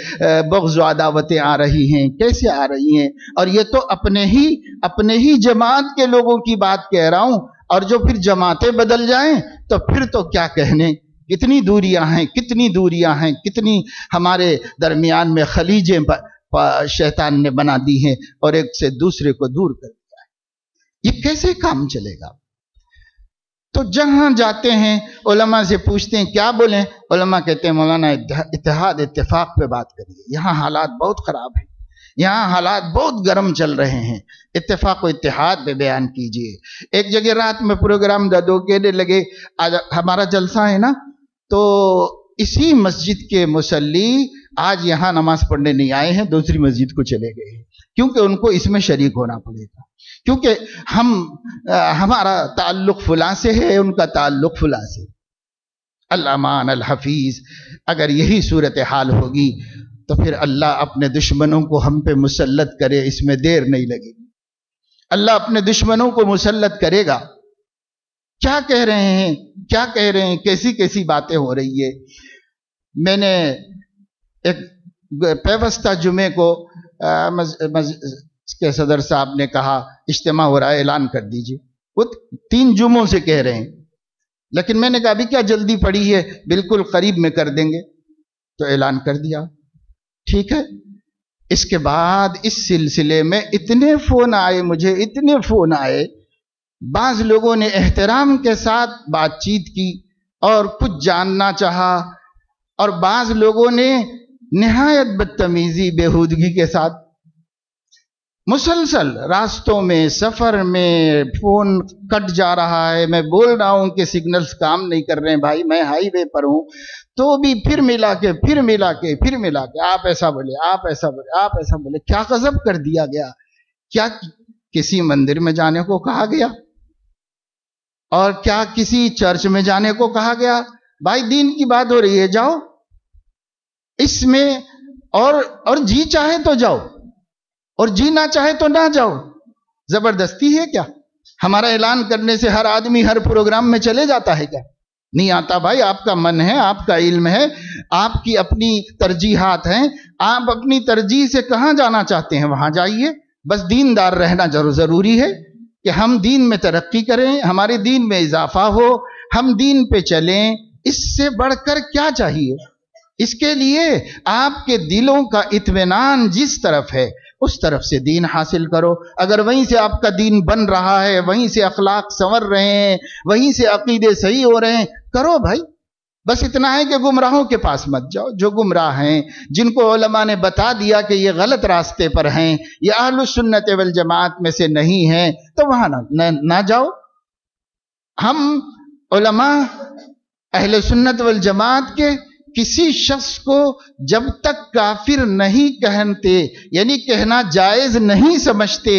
A: بغض و عداوتیں آ رہی ہیں؟ کیسے آ رہی ہیں؟ اور یہ تو اپنے ہی جماعت کے لوگوں کی بات کہہ رہا ہوں، اور جو پھر جماعتیں بدل جائیں تو پھر تو کیا کہنے. کتنی دوریاں ہیں، کتنی دوریاں ہیں، کتنی ہمارے درمیان میں خلیجیں شیطان نے بنا دی ہیں اور ایک سے دوسرے کو دور کر دیا ہے. یہ کیسے کام چلے گا؟ تو جہاں جاتے ہیں علماء سے پوچھتے ہیں کیا بولیں، علماء کہتے ہیں مولانا اتحاد اتفاق پہ بات کریے. یہاں حالات بہت خراب ہیں، یہاں حالات بہت گرم چل رہے ہیں، اتفاق و اتحاد پہ بیان کیجئے. ایک جگہ رات میں پروگرام دو کہنے لگے آج ہمارا جلسہ ہے نا، تو اسی مسجد کے مصلی آج یہاں نماز پڑھنے نہیں آئے ہیں، دوسری مسجد کو چلے گئے ہیں، کیونکہ ان کو اس میں شریک ہونا پڑے گا، کیونکہ ہمارا تعلق فلاں سے ہے، ان کا تعلق فلاں سے. الامان الحفیظ، اگر یہی صورتحال ہوگی تو پھر اللہ اپنے دشمنوں کو ہم پہ مسلط کرے، اس میں دیر نہیں لگے گی. اللہ اپنے دشمنوں کو مسلط کرے گا. کیا کہہ رہے ہیں، کیا کہہ رہے ہیں، کیسی کیسی باتیں ہو رہی ہے. میں نے ایک پیوستہ جمعے کو کے صدر صاحب نے کہا اجتماع ہو رہا ہے، اعلان کر دیجئے. وہ 3 جمعوں سے کہہ رہے ہیں، لیکن میں نے کہا ابھی کیا جلدی پڑی ہے، بالکل قریب میں کر دیں گے. تو اعلان کر دیا، ٹھیک ہے. اس کے بعد اس سلسلے میں اتنے فون آئے مجھے، اتنے فون آئے. بعض لوگوں نے احترام کے ساتھ بات چیت کی اور کچھ جاننا چاہا اور بعض لوگوں نے نہایت بدتمیزی بےہودگی کے ساتھ مسلسل راستوں میں سفر میں فون کٹ جا رہا ہے، میں بول رہا ہوں کہ سگنلز کام نہیں کر رہے ہیں بھائی، میں ہائی وے پر ہوں، تو بھی پھر ملا کے آپ ایسا بولے، آپ ایسا بولے، آپ ایسا بولے۔ کیا غضب کر دیا گیا؟ کیا کسی مندر میں جانے کو کہا گیا؟ اور کیا کسی چرچ میں جانے کو کہا گیا؟ بھائی دین کی بات ہو رہی ہے، جاؤ اس میں، اور جی چاہے تو جاؤ اور جی نہ چاہے تو نہ جاؤ۔ زبردستی ہے کیا؟ ہمارا اعلان کرنے سے ہر آدمی ہر پروگرام میں چلے جاتا ہے کیا؟ نہیں آتا بھائی، آپ کا من ہے، آپ کا علم ہے، آپ کی اپنی ترجیحات ہیں، آپ اپنی ترجیح سے کہاں جانا چاہتے ہیں وہاں جائیے۔ بس دیندار رہنا ضروری ہے کہ ہم دین میں ترقی کریں، ہمارے دین میں اضافہ ہو، ہم دین پہ چلیں، اس سے بڑھ کر کیا چاہیے؟ اس کے لیے آپ کے دلوں کا اطمینان جس طرف ہے اس طرف سے دین حاصل کرو۔ اگر وہیں سے آپ کا دین بن رہا ہے، وہیں سے اخلاق سنور رہے ہیں، وہیں سے عقیدے صحیح ہو رہے ہیں، کرو بھائی۔ بس اتنا ہے کہ گمراہوں کے پاس مت جاؤ، جو گمراہ ہیں، جن کو علماء نے بتا دیا کہ یہ غلط راستے پر ہیں، یہ اہل السنت والجماعت میں سے نہیں ہیں، تو وہاں نہ جاؤ۔ ہم علماء اہل سنت والجماعت کے کسی شخص کو جب تک کافر نہیں کہتے، یعنی کہنا جائز نہیں سمجھتے،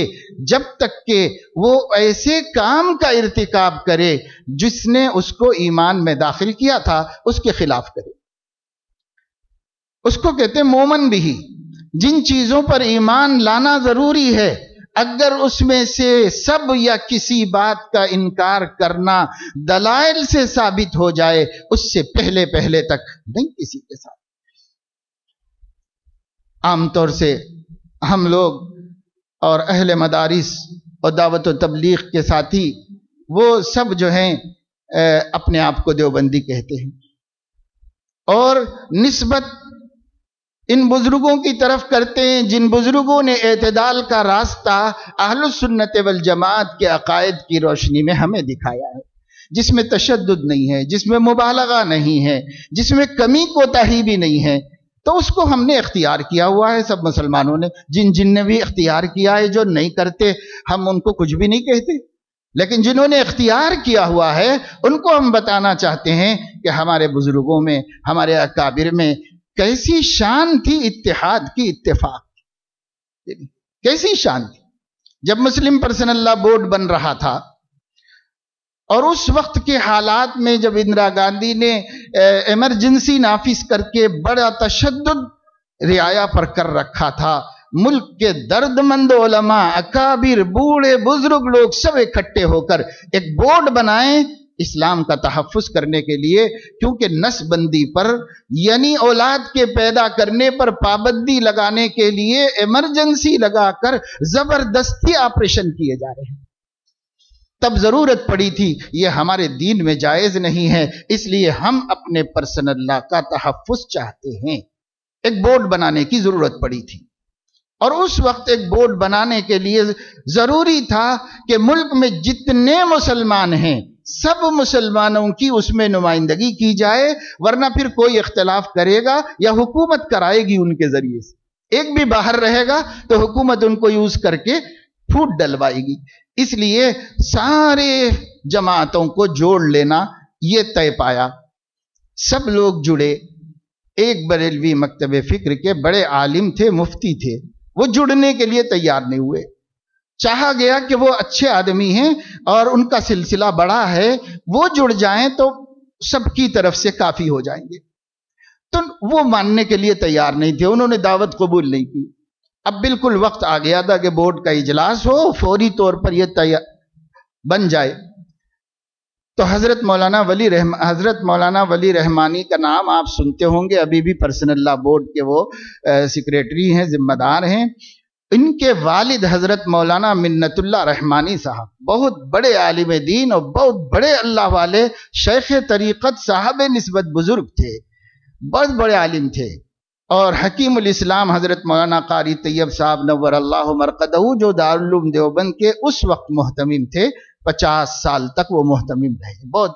A: جب تک کہ وہ ایسے کام کا ارتکاب کرے جس نے اس کو ایمان میں داخل کیا تھا، اس کے خلاف کرے۔ اس کو کہتے ہیں مومن بھی۔ جن چیزوں پر ایمان لانا ضروری ہے، اگر اس میں سے سب یا کسی بات کا انکار کرنا دلائل سے ثابت ہو جائے، اس سے پہلے تک نہیں کسی کے ساتھ۔ عام طور سے ہم لوگ اور اہل مدارس اور دعوت و تبلیغ کے ساتھی وہ سب جو ہیں اپنے آپ کو دیوبندی کہتے ہیں، اور نسبت ان بزرگوں کی طرف کرتے ہیں جن بزرگوں نے اعتدال کا راستہ اہل السنت والجماعت کے عقائد کی روشنی میں ہمیں دکھایا ہے، جس میں تشدد نہیں ہے، جس میں مبالغہ نہیں ہے، جس میں کمی کوتاہی بھی نہیں ہے، تو اس کو ہم نے اختیار کیا ہوا ہے۔ سب مسلمانوں نے، جن نے بھی اختیار کیا ہے، جو نہیں کرتے ہم ان کو کچھ بھی نہیں کہتے، لیکن جنہوں نے اختیار کیا ہوا ہے ان کو ہم بتانا چاہتے ہیں کہ ہمارے بزرگوں میں، ہمارے اکابر میں کیسی شان تھی اتحاد کی، اتفاق کی، کیسی شان تھی۔ جب مسلم پرسنل لا بورڈ بن رہا تھا اور اس وقت کے حالات میں جب اندرا گاندھی نے ایمرجنسی نافذ کر کے بڑا تشدد رعایا پر کر رکھا تھا، ملک کے درد مند علماء، اکابر، بوڑھے بزرگ لوگ سب اکٹھے ہو کر ایک بورڈ بنائیں اسلام کا تحفظ کرنے کے لیے، کیونکہ نسل بندی پر یعنی اولاد کے پیدا کرنے پر پابندی لگانے کے لیے ایمرجنسی لگا کر زبردستی آپریشن کیے جا رہے ہیں۔ تب ضرورت پڑی تھی، یہ ہمارے دین میں جائز نہیں ہے، اس لیے ہم اپنے پرسنل لا کا تحفظ چاہتے ہیں۔ ایک بورڈ بنانے کی ضرورت پڑی تھی، اور اس وقت ایک بورڈ بنانے کے لیے ضروری تھا کہ ملک میں جتنے مسلمان ہیں سب مسلمانوں کی اس میں نمائندگی کی جائے، ورنہ پھر کوئی اختلاف کرے گا یا حکومت کرائے گی ان کے ذریعے سے۔ ایک بھی باہر رہے گا تو حکومت ان کو یوز کر کے پھوٹ ڈلوائے گی۔ اس لیے سارے جماعتوں کو جوڑ لینا یہ طے پایا، سب لوگ جڑے۔ ایک بریلوی مکتب فکر کے بڑے عالم تھے، مفتی تھے، وہ جڑنے کے لیے تیار نہیں ہوئے۔ چاہا گیا کہ وہ اچھے آدمی ہیں اور ان کا سلسلہ بڑا ہے، وہ جڑ جائیں تو سب کی طرف سے کافی ہو جائیں گے، تو وہ ماننے کے لیے تیار نہیں تھے، انہوں نے دعوت قبول نہیں کی۔ اب بالکل وقت آ گیا تھا کہ بورڈ کا اجلاس ہو، فوری طور پر یہ بن جائے۔ تو حضرت مولانا ولی رحمانی کا نام آپ سنتے ہوں گے، ابھی بھی پرسنل لا بورڈ کے وہ سیکریٹری ہیں، ذمہ دار ہیں۔ ان کے والد حضرت مولانا منت اللہ رحمانی صاحب بہت بڑے عالم دین اور بہت بڑے اللہ والے شیخ طریقت صاحب نسبت بزرگ تھے، بہت بڑے عالم تھے۔ اور حکیم الاسلام حضرت مولانا قاری طیب صاحب نور اللہ مرقدہ، جو دارالعلوم دیوبند کے اس وقت محتمم تھے، 50 سال تک وہ محتمم رہے، بہت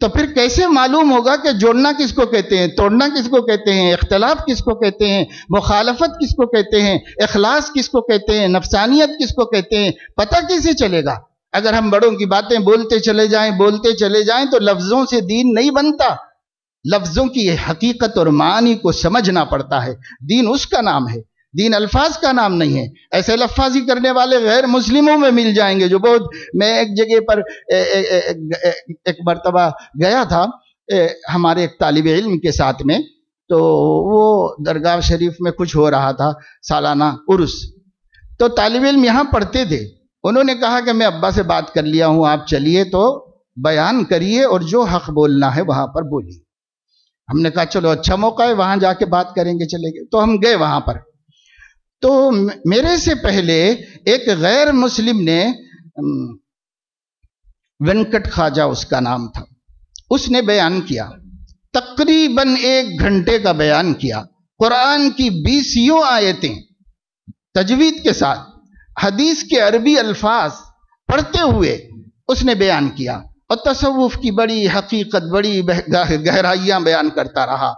A: تو پھر کیسے معلوم ہوگا کہ جوڑنا کس کو کہتے ہیں، توڑنا کس کو کہتے ہیں، اختلاف کس کو کہتے ہیں، مخالفت کس کو کہتے ہیں، اخلاص کس کو کہتے ہیں، نفسانیت کس کو کہتے ہیں؟ پتہ کیسے چلے گا؟ اگر ہم بڑوں کی باتیں بولتے چلے جائیں تو لفظوں سے دین نہیں بنتا. لفظوں کی حقیقت اور معنی کو سمجھنا پڑتا ہے. دین اس کا نام ہے، دین الفاظ کا نام نہیں ہے. ایسے لفاظی کرنے والے غیر مسلموں میں مل جائیں گے جو بہت. میں ایک جگہ پر ایک مرتبہ گیا تھا ہمارے ایک طالب علم کے ساتھ میں، تو وہ درگاہ شریف میں کچھ ہو رہا تھا سالانہ عرس. تو طالب علم یہاں پڑھتے تھے، انہوں نے کہا کہ میں ابا سے بات کر لیا ہوں، آپ چلیے تو بیان کریے اور جو حق بولنا ہے وہاں پر بولیے. ہم نے کہا چلو اچھا موقع ہے، وہاں جا کے بات کریں گے، چلے گئے. تو ہم گئے وہاں پر. تو میرے سے پہلے ایک غیر مسلم نے، وینکٹ خواجہ اس کا نام تھا، اس نے بیان کیا، تقریباً 1 گھنٹے کا بیان کیا. قرآن کی 20 آیتیں تجوید کے ساتھ، حدیث کے عربی الفاظ پڑھتے ہوئے اس نے بیان کیا، اور تصوف کی بڑی حقیقت، بڑی گہرائیاں بیان کرتا رہا.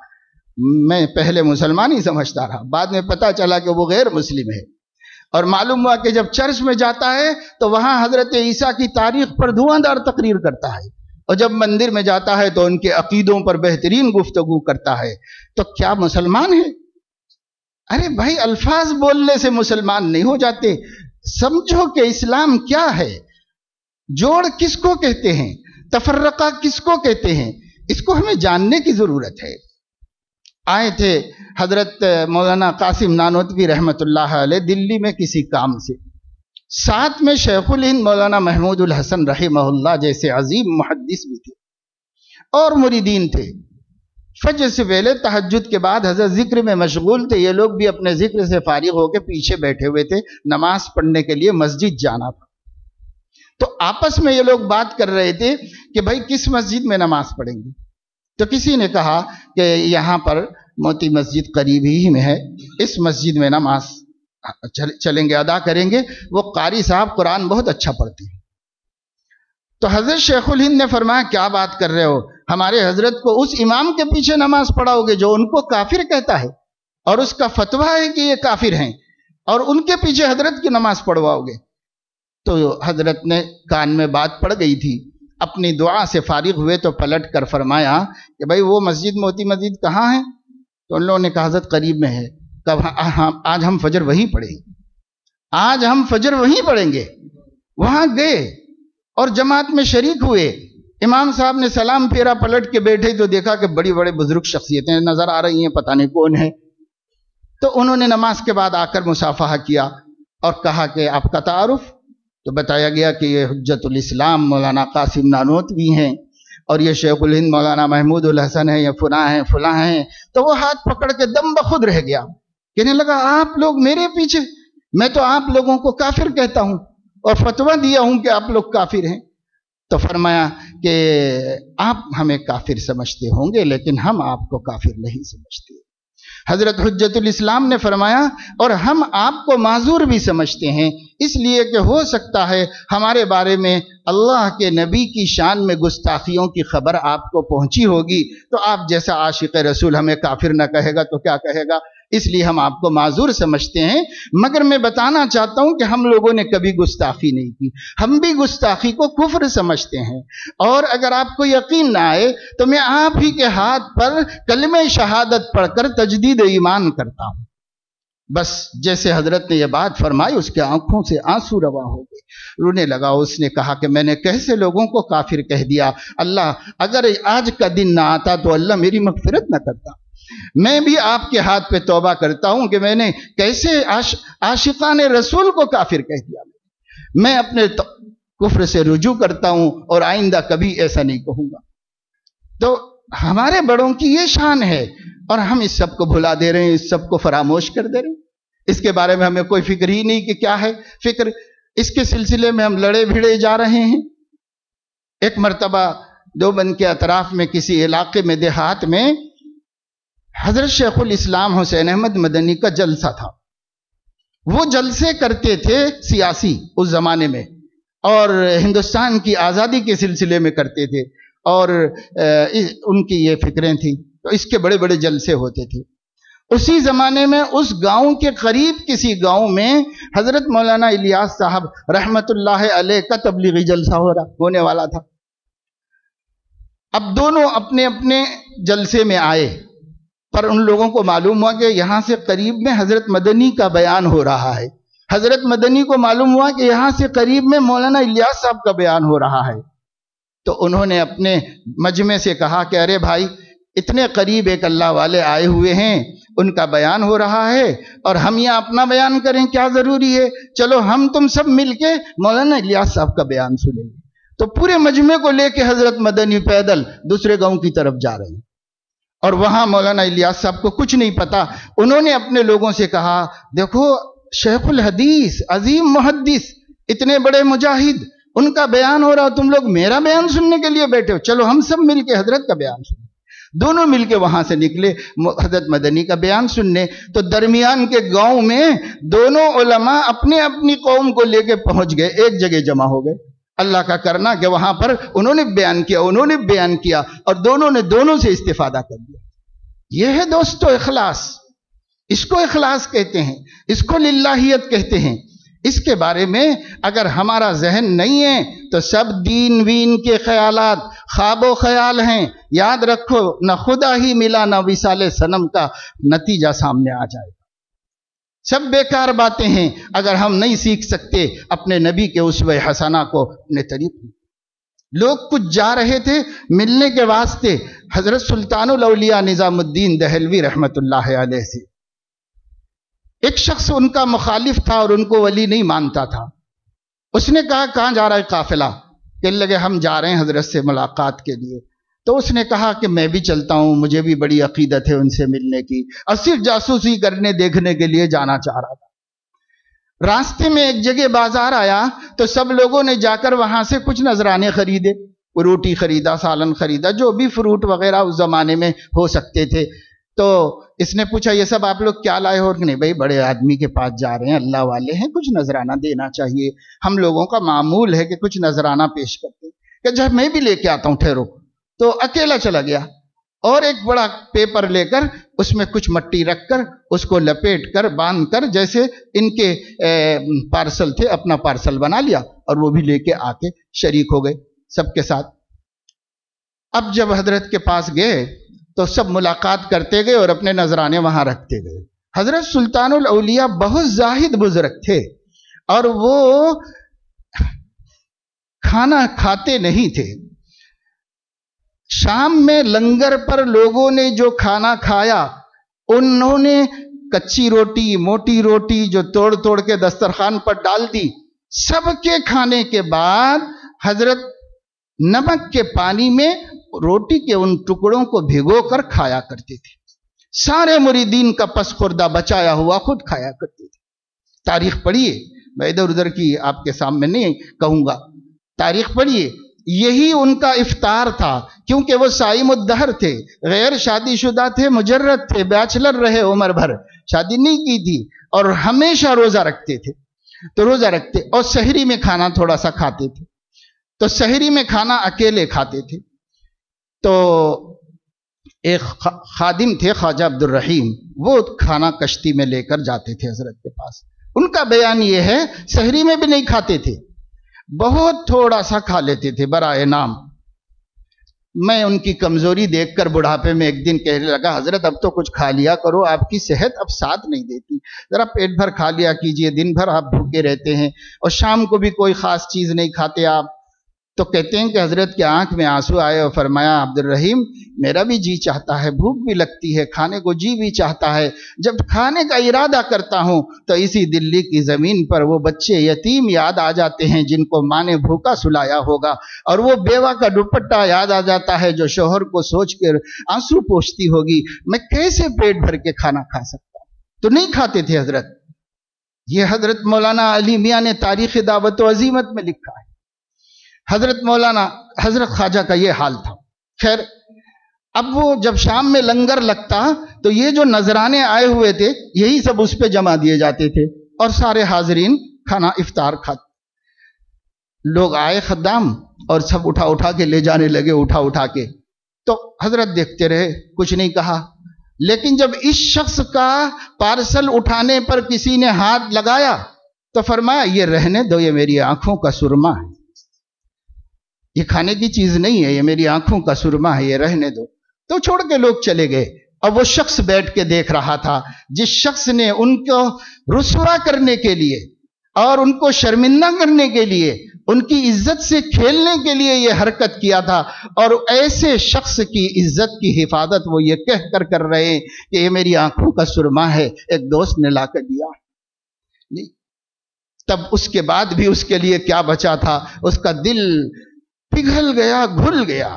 A: میں پہلے مسلمان ہی سمجھتا رہا، بعد میں پتہ چلا کہ وہ غیر مسلم ہے. اور معلوم ہوا کہ جب چرچ میں جاتا ہے تو وہاں حضرت عیسیٰ کی تاریخ پر دھواں دار تقریر کرتا ہے، اور جب مندر میں جاتا ہے تو ان کے عقیدوں پر بہترین گفتگو کرتا ہے. تو کیا مسلمان ہے؟ ارے بھائی، الفاظ بولنے سے مسلمان نہیں ہو جاتے. سمجھو کہ اسلام کیا ہے، جوڑ کس کو کہتے ہیں، تفرقہ کس کو کہتے ہیں، اس کو ہمیں جاننے کی ضرورت ہے. آئے تھے حضرت مولانا قاسم نانوتوی رحمۃ اللہ علیہ دلی میں کسی کام سے، ساتھ میں شیخ الہند مولانا محمود الحسن رحمہ اللہ جیسے عظیم محدث بھی تھے اور مریدین تھے. فجر سے پہلے تہجد کے بعد حضرت ذکر میں مشغول تھے، یہ لوگ بھی اپنے ذکر سے فارغ ہو کے پیچھے بیٹھے ہوئے تھے، نماز پڑھنے کے لیے مسجد جانا تھا. تو آپس میں یہ لوگ بات کر رہے تھے کہ بھائی کس مسجد میں نماز پڑھیں گے. تو کسی نے کہا کہ یہاں پر موتی مسجد قریب ہی میں ہے، اس مسجد میں نماز چلیں گے، ادا کریں گے، وہ قاری صاحب قرآن بہت اچھا پڑھتے ہیں. تو حضرت شیخ الہند نے فرمایا کیا بات کر رہے ہو، ہمارے حضرت کو اس امام کے پیچھے نماز پڑھاؤ گے جو ان کو کافر کہتا ہے اور اس کا فتویٰ ہے کہ یہ کافر ہیں، اور ان کے پیچھے حضرت کی نماز پڑھواؤ گے؟ تو حضرت نے کان میں بات پڑ گئی تھی، اپنی دعا سے فارغ ہوئے تو پلٹ کر فرمایا کہ بھائی وہ مسجد موتی مسجد کہاں ہے؟ تو ان لوگوں نے کہا حضرت قریب میں ہے. آج ہم فجر وہیں پڑھیں گے، آج ہم فجر وہیں پڑھیں گے. وہاں گئے اور جماعت میں شریک ہوئے. امام صاحب نے سلام پھیرا، پلٹ کے بیٹھے تو دیکھا کہ بڑی بڑے بزرگ شخصیتیں نظر آ رہی ہیں، پتہ نہیں کون ہے. تو انہوں نے نماز کے بعد آ کر مصافحہ کیا اور کہا کہ آپ کا تعارف؟ تو بتایا گیا کہ یہ حجت الاسلام مولانا قاسم نانوتوی ہیں اور یہ شیخ الہند مولانا محمود الحسن ہیں، یہ فلاں ہیں. تو وہ ہاتھ پکڑ کے دم بخود رہ گیا، کہنے لگا آپ لوگ میرے پیچھے، میں تو آپ لوگوں کو کافر کہتا ہوں اور فتویٰ دیا ہوں کہ آپ لوگ کافر ہیں. تو فرمایا کہ آپ ہمیں کافر سمجھتے ہوں گے لیکن ہم آپ کو کافر نہیں سمجھتے. حضرت حجت الاسلام نے فرمایا اور ہم آپ کو معذور بھی سمجھتے ہیں، اس لیے کہ ہو سکتا ہے ہمارے بارے میں اللہ کے نبی کی شان میں گستاخیوں کی خبر آپ کو پہنچی ہوگی، تو آپ جیسا عاشق رسول ہمیں کافر نہ کہے گا تو کیا کہے گا، اس لیے ہم آپ کو معذور سمجھتے ہیں. مگر میں بتانا چاہتا ہوں کہ ہم لوگوں نے کبھی گستاخی نہیں کی، ہم بھی گستاخی کو کفر سمجھتے ہیں. اور اگر آپ کو یقین نہ آئے تو میں آپ ہی کے ہاتھ پر کلمہ شہادت پڑھ کر تجدید ایمان کرتا ہوں. بس جیسے حضرت نے یہ بات فرمائی اس کے آنکھوں سے آنسو رواں ہو گئے، رونے لگا. اس نے کہا کہ میں نے کیسے لوگوں کو کافر کہہ دیا، اللہ اگر آج کا دن نہ آتا تو اللہ میری مغفرت نہ کرتا. میں بھی آپ کے ہاتھ پہ توبہ کرتا ہوں کہ میں نے کیسے عاشقان رسول کو کافر کہہ دیا. میں اپنے کفر سے رجوع کرتا ہوں اور آئندہ کبھی ایسا نہیں کہوں گا. تو ہمارے بڑوں کی یہ شان ہے اور ہم اس سب کو بھلا دے رہے ہیں، اس سب کو فراموش کر دے رہے ہیں. اس کے بارے میں ہمیں کوئی فکر ہی نہیں کہ کیا ہے فکر. اس کے سلسلے میں ہم لڑے بھیڑے جا رہے ہیں. ایک مرتبہ دیوبند کے اطراف میں کسی علاقے میں دیہات میں حضرت شیخ الاسلام حسین احمد مدنی کا جلسہ تھا. وہ جلسے کرتے تھے سیاسی اس زمانے میں، اور ہندوستان کی آزادی کے سلسلے میں کرتے تھے. اور ان کی یہ فکریں تھیں، تو اس کے بڑے بڑے جلسے ہوتے تھے۔ اسی زمانے میں اس گاؤں کے قریب کسی گاؤں میں حضرت مولانا الیاس صاحب رحمت اللہ علیہ کا تبلیغی جلسہ ہونے والا تھا۔ اب دونوں اپنے اپنے جلسے میں آئے، پر ان لوگوں کو معلوم ہوا کہ یہاں سے قریب میں حضرت مدنی کا بیان ہو رہا ہے۔ حضرت مدنی کو معلوم ہوا کہ یہاں سے قریب میں مولانا الیاس صاحب کا بیان ہو رہا ہے، تو انہوں نے اپنے مجمع سے کہا کہ ارے بھائی، اتنے قریب ایک اللہ والے آئے ہوئے ہیں، ان کا بیان ہو رہا ہے اور ہم یہاں اپنا بیان کریں کیا ضروری ہے؟ چلو ہم تم سب مل کے مولانا الیاس صاحب کا بیان سنیں گے۔ تو پورے مجمع کو لے کے حضرت مدنی پیدل دوسرے گاؤں کی طرف جا رہے ہیں، اور وہاں مولانا الیاس صاحب کو کچھ نہیں پتا۔ انہوں نے اپنے لوگوں سے کہا، دیکھو شیخ الحدیث، عظیم محدث، اتنے بڑے مجاہد، ان کا بیان ہو رہا، تم لوگ میرا بیان سننے کے لیے بیٹھے ہو، چلو ہم سب مل کے حضرت کا بیان سنیں۔ دونوں مل کے وہاں سے نکلے حضرت مدنی کا بیان سننے، تو درمیان کے گاؤں میں دونوں علماء اپنے اپنی قوم کو لے کے پہنچ گئے، ایک جگہ جمع ہو گئے۔ اللہ کا کرنا کہ وہاں پر انہوں نے بیان کیا اور دونوں نے دونوں سے استفادہ کر لیا۔ یہ ہے دوستو اخلاص، اس کو اخلاص کہتے ہیں، اس کو للہیت کہتے ہیں۔ اس کے بارے میں اگر ہمارا ذہن نہیں ہے تو سب دین وین کے خیالات خواب و خیال ہیں۔ یاد رکھو، نہ خدا ہی ملا نہ وصال صنم کا نتیجہ سامنے آ جائے گا۔ سب بیکار باتیں ہیں اگر ہم نہیں سیکھ سکتے اپنے نبی کے اسوہ حسنہ کو اپنے طریقے۔ لوگ کچھ جا رہے تھے ملنے کے واسطے حضرت سلطان الاولیاء نظام الدین دہلوی رحمت اللہ علیہ سے۔ ایک شخص ان کا مخالف تھا اور ان کو ولی نہیں مانتا تھا۔ اس نے کہا کہاں جا رہا ہے قافلہ؟ کہنے لگے ہم جا رہے ہیں حضرت سے ملاقات کے لیے۔ تو اس نے کہا کہ میں بھی چلتا ہوں، مجھے بھی بڑی عقیدت ہے ان سے ملنے کی، اور صرف جاسوسی کرنے دیکھنے کے لیے جانا چاہ رہا تھا۔ راستے میں ایک جگہ بازار آیا تو سب لوگوں نے جا کر وہاں سے کچھ نذرانے خریدے، روٹی خریدا، سالن خریدا، جو بھی فروٹ وغیرہ اس زمانے میں ہو سکتے تھے۔ تو اس نے پوچھا یہ سب آپ لوگ کیا لائے ہو؟ نہیں بھائی، بڑے آدمی کے پاس جا رہے ہیں، اللہ والے ہیں، کچھ نذرانہ دینا چاہیے، ہم لوگوں کا معمول ہے کہ کچھ نذرانہ پیش کرتے ہیں۔ کہ جب میں بھی لے کے آتا ہوں، ٹھہرو۔ تو اکیلا چلا گیا اور ایک بڑا پیپر لے کر اس میں کچھ مٹی رکھ کر اس کو لپیٹ کر باندھ کر جیسے ان کے پارسل تھے اپنا پارسل بنا لیا، اور وہ بھی لے کے آ کے شریک ہو گئے سب کے ساتھ۔ اب جب حضرت کے پاس گئے تو سب ملاقات کرتے گئے اور اپنے نذرانے وہاں رکھتے گئے۔ حضرت سلطان الاولیاء بہت زاہد بزرگ تھے اور وہ کھانا کھاتے نہیں تھے۔ شام میں لنگر پر لوگوں نے جو کھانا کھایا، انہوں نے کچی روٹی، موٹی روٹی جو توڑ توڑ کے دسترخوان پر ڈال دی۔ سب کے کھانے کے بعد حضرت نمک کے پانی میں روٹی کے ان ٹکڑوں کو بھگو کر کھایا کرتے تھے۔ سارے مریدین کا پس خوردہ بچایا ہوا خود کھایا کرتے تھے۔ تاریخ پڑھیے، میں ادھر ادھر کی آپ کے سامنے نہیں کہوں گا، تاریخ پڑھیے۔ یہی ان کا افطار تھا، کیونکہ وہ صائم الدہر تھے، غیر شادی شدہ تھے، مجرد تھے، بیچلر رہے عمر بھر، شادی نہیں کی تھی، اور ہمیشہ روزہ رکھتے تھے۔ تو روزہ رکھتے اور سحری میں کھانا تھوڑا سا کھاتے تھے، تو سحری میں کھانا اکیلے کھاتے تھے۔ تو ایک خادم تھے خواجہ عبد الرحیم، وہ کھانا کشتی میں لے کر جاتے تھے حضرت کے پاس۔ ان کا بیان یہ ہے سحری میں بھی نہیں کھاتے تھے، بہت تھوڑا سا کھا لیتے تھے برائے نام۔ میں ان کی کمزوری دیکھ کر بڑھاپے میں ایک دن کہنے لگا، حضرت اب تو کچھ کھا لیا کرو، آپ کی صحت اب ساتھ نہیں دیتی، ذرا پیٹ بھر کھا لیا کیجئے، دن بھر آپ بھوکے رہتے ہیں اور شام کو بھی کوئی خاص چیز نہیں کھاتے آپ۔ تو کہتے ہیں کہ حضرت کی آنکھ میں آنسو آئے اور فرمایا، عبد الرحیم میرا بھی جی چاہتا ہے، بھوک بھی لگتی ہے، کھانے کو جی بھی چاہتا ہے، جب کھانے کا ارادہ کرتا ہوں تو اسی دلی کی زمین پر وہ بچے یتیم یاد آ جاتے ہیں جن کو ماں نے بھوکا سلایا ہوگا، اور وہ بیوہ کا دوپٹہ یاد آ جاتا ہے جو شوہر کو سوچ کر آنسو پوچھتی ہوگی، میں کیسے پیٹ بھر کے کھانا کھا سکتا ہوں؟ تو نہیں کھاتے تھے حضرت۔ یہ حضرت مولانا علی میاں نے تاریخ دعوت و عزیمت میں لکھا ہے۔ حضرت خواجہ کا یہ حال تھا۔ خیر، اب وہ جب شام میں لنگر لگتا تو یہ جو نذرانے آئے ہوئے تھے یہی سب اس پہ جمع دیے جاتے تھے اور سارے حاضرین کھانا افطار کھاتے۔ لوگ آئے خدام اور سب اٹھا اٹھا کے لے جانے لگے، اٹھا اٹھا کے. تو حضرت دیکھتے رہے، کچھ نہیں کہا. لیکن جب اس شخص کا پارسل اٹھانے پر کسی نے ہاتھ لگایا تو فرمایا یہ رہنے دو، یہ میری آنکھوں کا سرما ہے، یہ کھانے کی چیز نہیں ہے، یہ میری آنکھوں کا سرما ہے، یہ رہنے دو. تو چھوڑ کے لوگ چلے گئے. اب وہ شخص بیٹھ کے دیکھ رہا تھا جس شخص نے ان کو رسوا کرنے کے لیے اور ان کو شرمندہ کرنے کے لیے، ان کی عزت سے کھیلنے کے لیے یہ حرکت کیا تھا، اور ایسے شخص کی عزت کی حفاظت وہ یہ کہہ کر رہے ہیں کہ یہ میری آنکھوں کا سرما ہے، ایک دوست نے لا کر دیا. نہیں، تب اس کے بعد بھی اس کے لیے کیا بچا تھا؟ اس کا دل پگھل گیا، گھل گیا.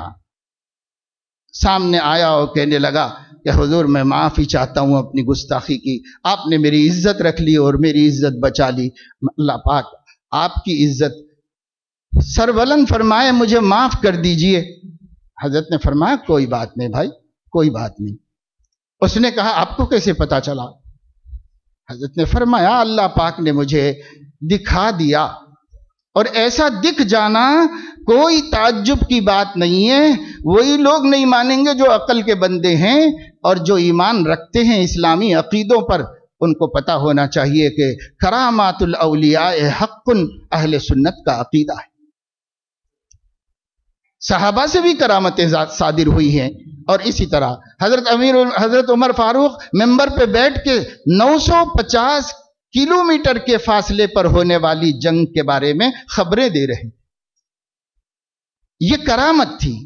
A: سامنے آیا اور کہنے لگا کہ حضور میں معافی چاہتا ہوں اپنی گستاخی کی، آپ نے میری عزت رکھ لی اور میری عزت بچا لی. اللہ پاک آپ کی عزت سربلند فرمائے، مجھے معاف کر دیجئے. حضرت نے فرمایا کوئی بات نہیں بھائی، کوئی بات نہیں. اس نے کہا آپ کو کیسے پتا چلا؟ حضرت نے فرمایا اللہ پاک نے مجھے دکھا دیا، اور ایسا دکھ جانا کوئی تعجب کی بات نہیں ہے. وہی لوگ نہیں مانیں گے جو عقل کے بندے ہیں اور جو ایمان رکھتے ہیں اسلامی عقیدوں پر. ان کو پتا ہونا چاہیے کہ کرامات الاولیاء حق اہل سنت کا عقیدہ ہے. صحابہ سے بھی کرامتیں صادر ہوئی ہیں، اور اسی طرح حضرت عمر فاروق ممبر پہ بیٹھ کے 950 کلومیٹر کے فاصلے پر ہونے والی جنگ کے بارے میں خبریں دے رہے. یہ کرامت تھی.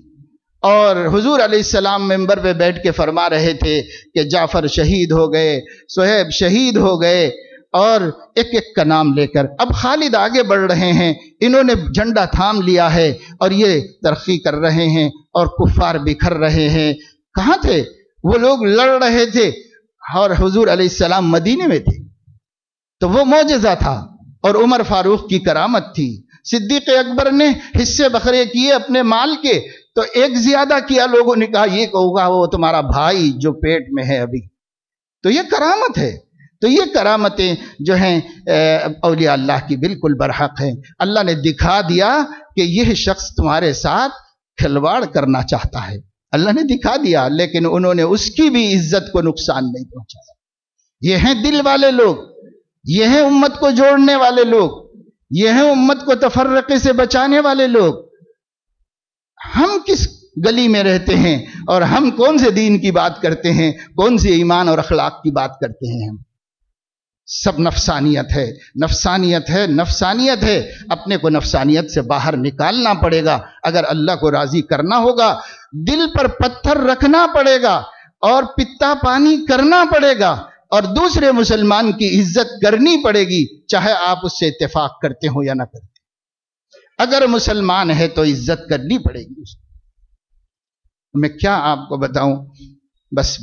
A: اور حضور علیہ السلام ممبر پہ بیٹھ کے فرما رہے تھے کہ جعفر شہید ہو گئے، صہیب شہید ہو گئے، اور ایک ایک کا نام لے کر. اب خالد آگے بڑھ رہے ہیں، انہوں نے جھنڈا تھام لیا ہے اور یہ ترقی کر رہے ہیں اور کفار بکھر رہے ہیں. کہاں تھے وہ لوگ؟ لڑ رہے تھے، اور حضور علیہ السلام مدینے میں تھے. تو وہ معجزہ تھا اور عمر فاروق کی کرامت تھی. صدیق اکبر نے حصے بکھرے کیے اپنے مال کے، تو ایک زیادہ کیا، لوگوں نے کہا یہ ہوگا وہ تمہارا بھائی جو پیٹ میں ہے ابھی. تو یہ کرامت ہے. تو یہ کرامتیں جو ہیں اولیاء اللہ کی بالکل برحق ہیں. اللہ نے دکھا دیا کہ یہ شخص تمہارے ساتھ کھلواڑ کرنا چاہتا ہے. اللہ نے دکھا دیا، لیکن انہوں نے اس کی بھی عزت کو نقصان نہیں پہنچایا. یہ ہیں دل والے لوگ، یہ ہیں امت کو جوڑنے والے لوگ، یہ ہیں امت کو تفرقے سے بچانے والے لوگ. ہم کس گلی میں رہتے ہیں اور ہم کون سے دین کی بات کرتے ہیں، کون سے ایمان اور اخلاق کی بات کرتے ہیں؟ ہم سب نفسانیت ہے، نفسانیت ہے، نفسانیت ہے. اپنے کو نفسانیت سے باہر نکالنا پڑے گا. اگر اللہ کو راضی کرنا ہوگا دل پر پتھر رکھنا پڑے گا اور پتا پانی کرنا پڑے گا، اور دوسرے مسلمان کی عزت کرنی پڑے گی، چاہے آپ اس سے اتفاق کرتے ہو یا نہ کرتے. اگر مسلمان ہے تو عزت کرنی پڑے گی. میں کیا آپ کو بتاؤں، بس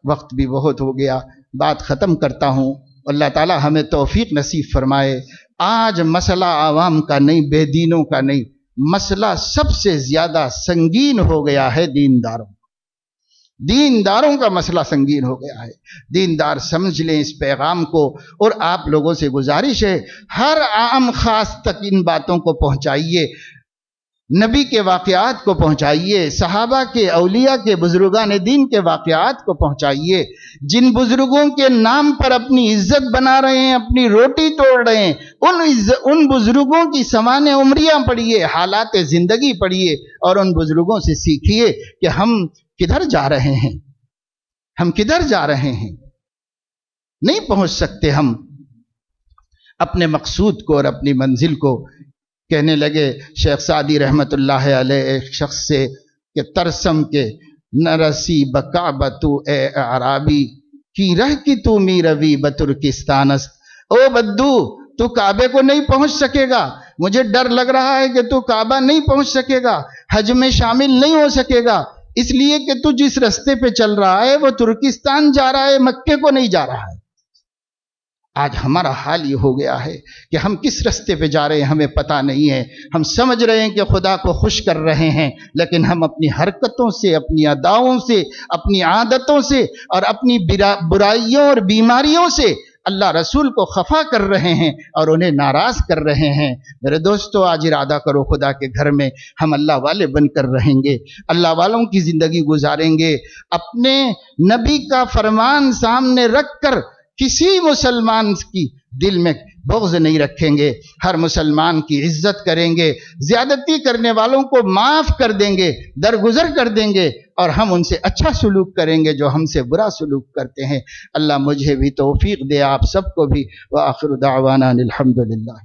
A: وقت بھی بہت ہو گیا، بات ختم کرتا ہوں. اللہ تعالی ہمیں توفیق نصیب فرمائے. آج مسئلہ عوام کا نہیں، بے دینوں کا نہیں، مسئلہ سب سے زیادہ سنگین ہو گیا ہے دینداروں. دینداروں کا مسئلہ سنگین ہو گیا ہے. دیندار سمجھ لیں اس پیغام کو، اور آپ لوگوں سے گزارش ہے ہر عام خاص تک ان باتوں کو پہنچائیے. نبی کے واقعات کو پہنچائیے، صحابہ کے، اولیاء کے، بزرگان دین کے واقعات کو پہنچائیے. جن بزرگوں کے نام پر اپنی عزت بنا رہے ہیں، اپنی روٹی توڑ رہے ہیں، ان بزرگوں کی سوانح عمریاں پڑھیے، حالات زندگی پڑھیے، اور ان بزرگوں سے سیکھیے کہ ہم کدھر جا رہے ہیں. ہم کدھر جا رہے ہیں؟ نہیں پہنچ سکتے ہم اپنے مقصود کو اور اپنی منزل کو. کہنے لگے شیخ سعدی رحمت اللہ علیہ ایک شخص سے کہ ترسم کے نرسی بکعبتو اے اعرابی کی رہ کی تو می روی بترکستانست. او بدو تو کعبے کو نہیں پہنچ سکے گا، مجھے ڈر لگ رہا ہے کہ تو کعبہ نہیں پہنچ سکے گا، حج میں شامل نہیں ہو سکے گا، اس لیے کہ تو جس رستے پہ چل رہا ہے وہ ترکستان جا رہا ہے، مکے کو نہیں جا رہا ہے. آج ہمارا حال یہ ہو گیا ہے کہ ہم کس رستے پہ جا رہے ہیں ہمیں پتہ نہیں ہے. ہم سمجھ رہے ہیں کہ خدا کو خوش کر رہے ہیں، لیکن ہم اپنی حرکتوں سے، اپنی اداؤں سے، اپنی عادتوں سے اور اپنی برائیوں اور بیماریوں سے اللہ رسول کو خفا کر رہے ہیں اور انہیں ناراض کر رہے ہیں۔ میرے دوستو، آج ارادہ کرو خدا کے گھر میں ہم اللہ والے بن کر رہیں گے، اللہ والوں کی زندگی گزاریں گے، اپنے نبی کا فرمان سامنے رکھ کر کسی مسلمان کی دل میں بغض نہیں رکھیں گے، ہر مسلمان کی عزت کریں گے، زیادتی کرنے والوں کو معاف کر دیں گے، درگزر کر دیں گے، اور ہم ان سے اچھا سلوک کریں گے جو ہم سے برا سلوک کرتے ہیں۔ اللہ مجھے بھی توفیق دے، آپ سب کو بھی۔ وآخر دعوانا الحمدللہ۔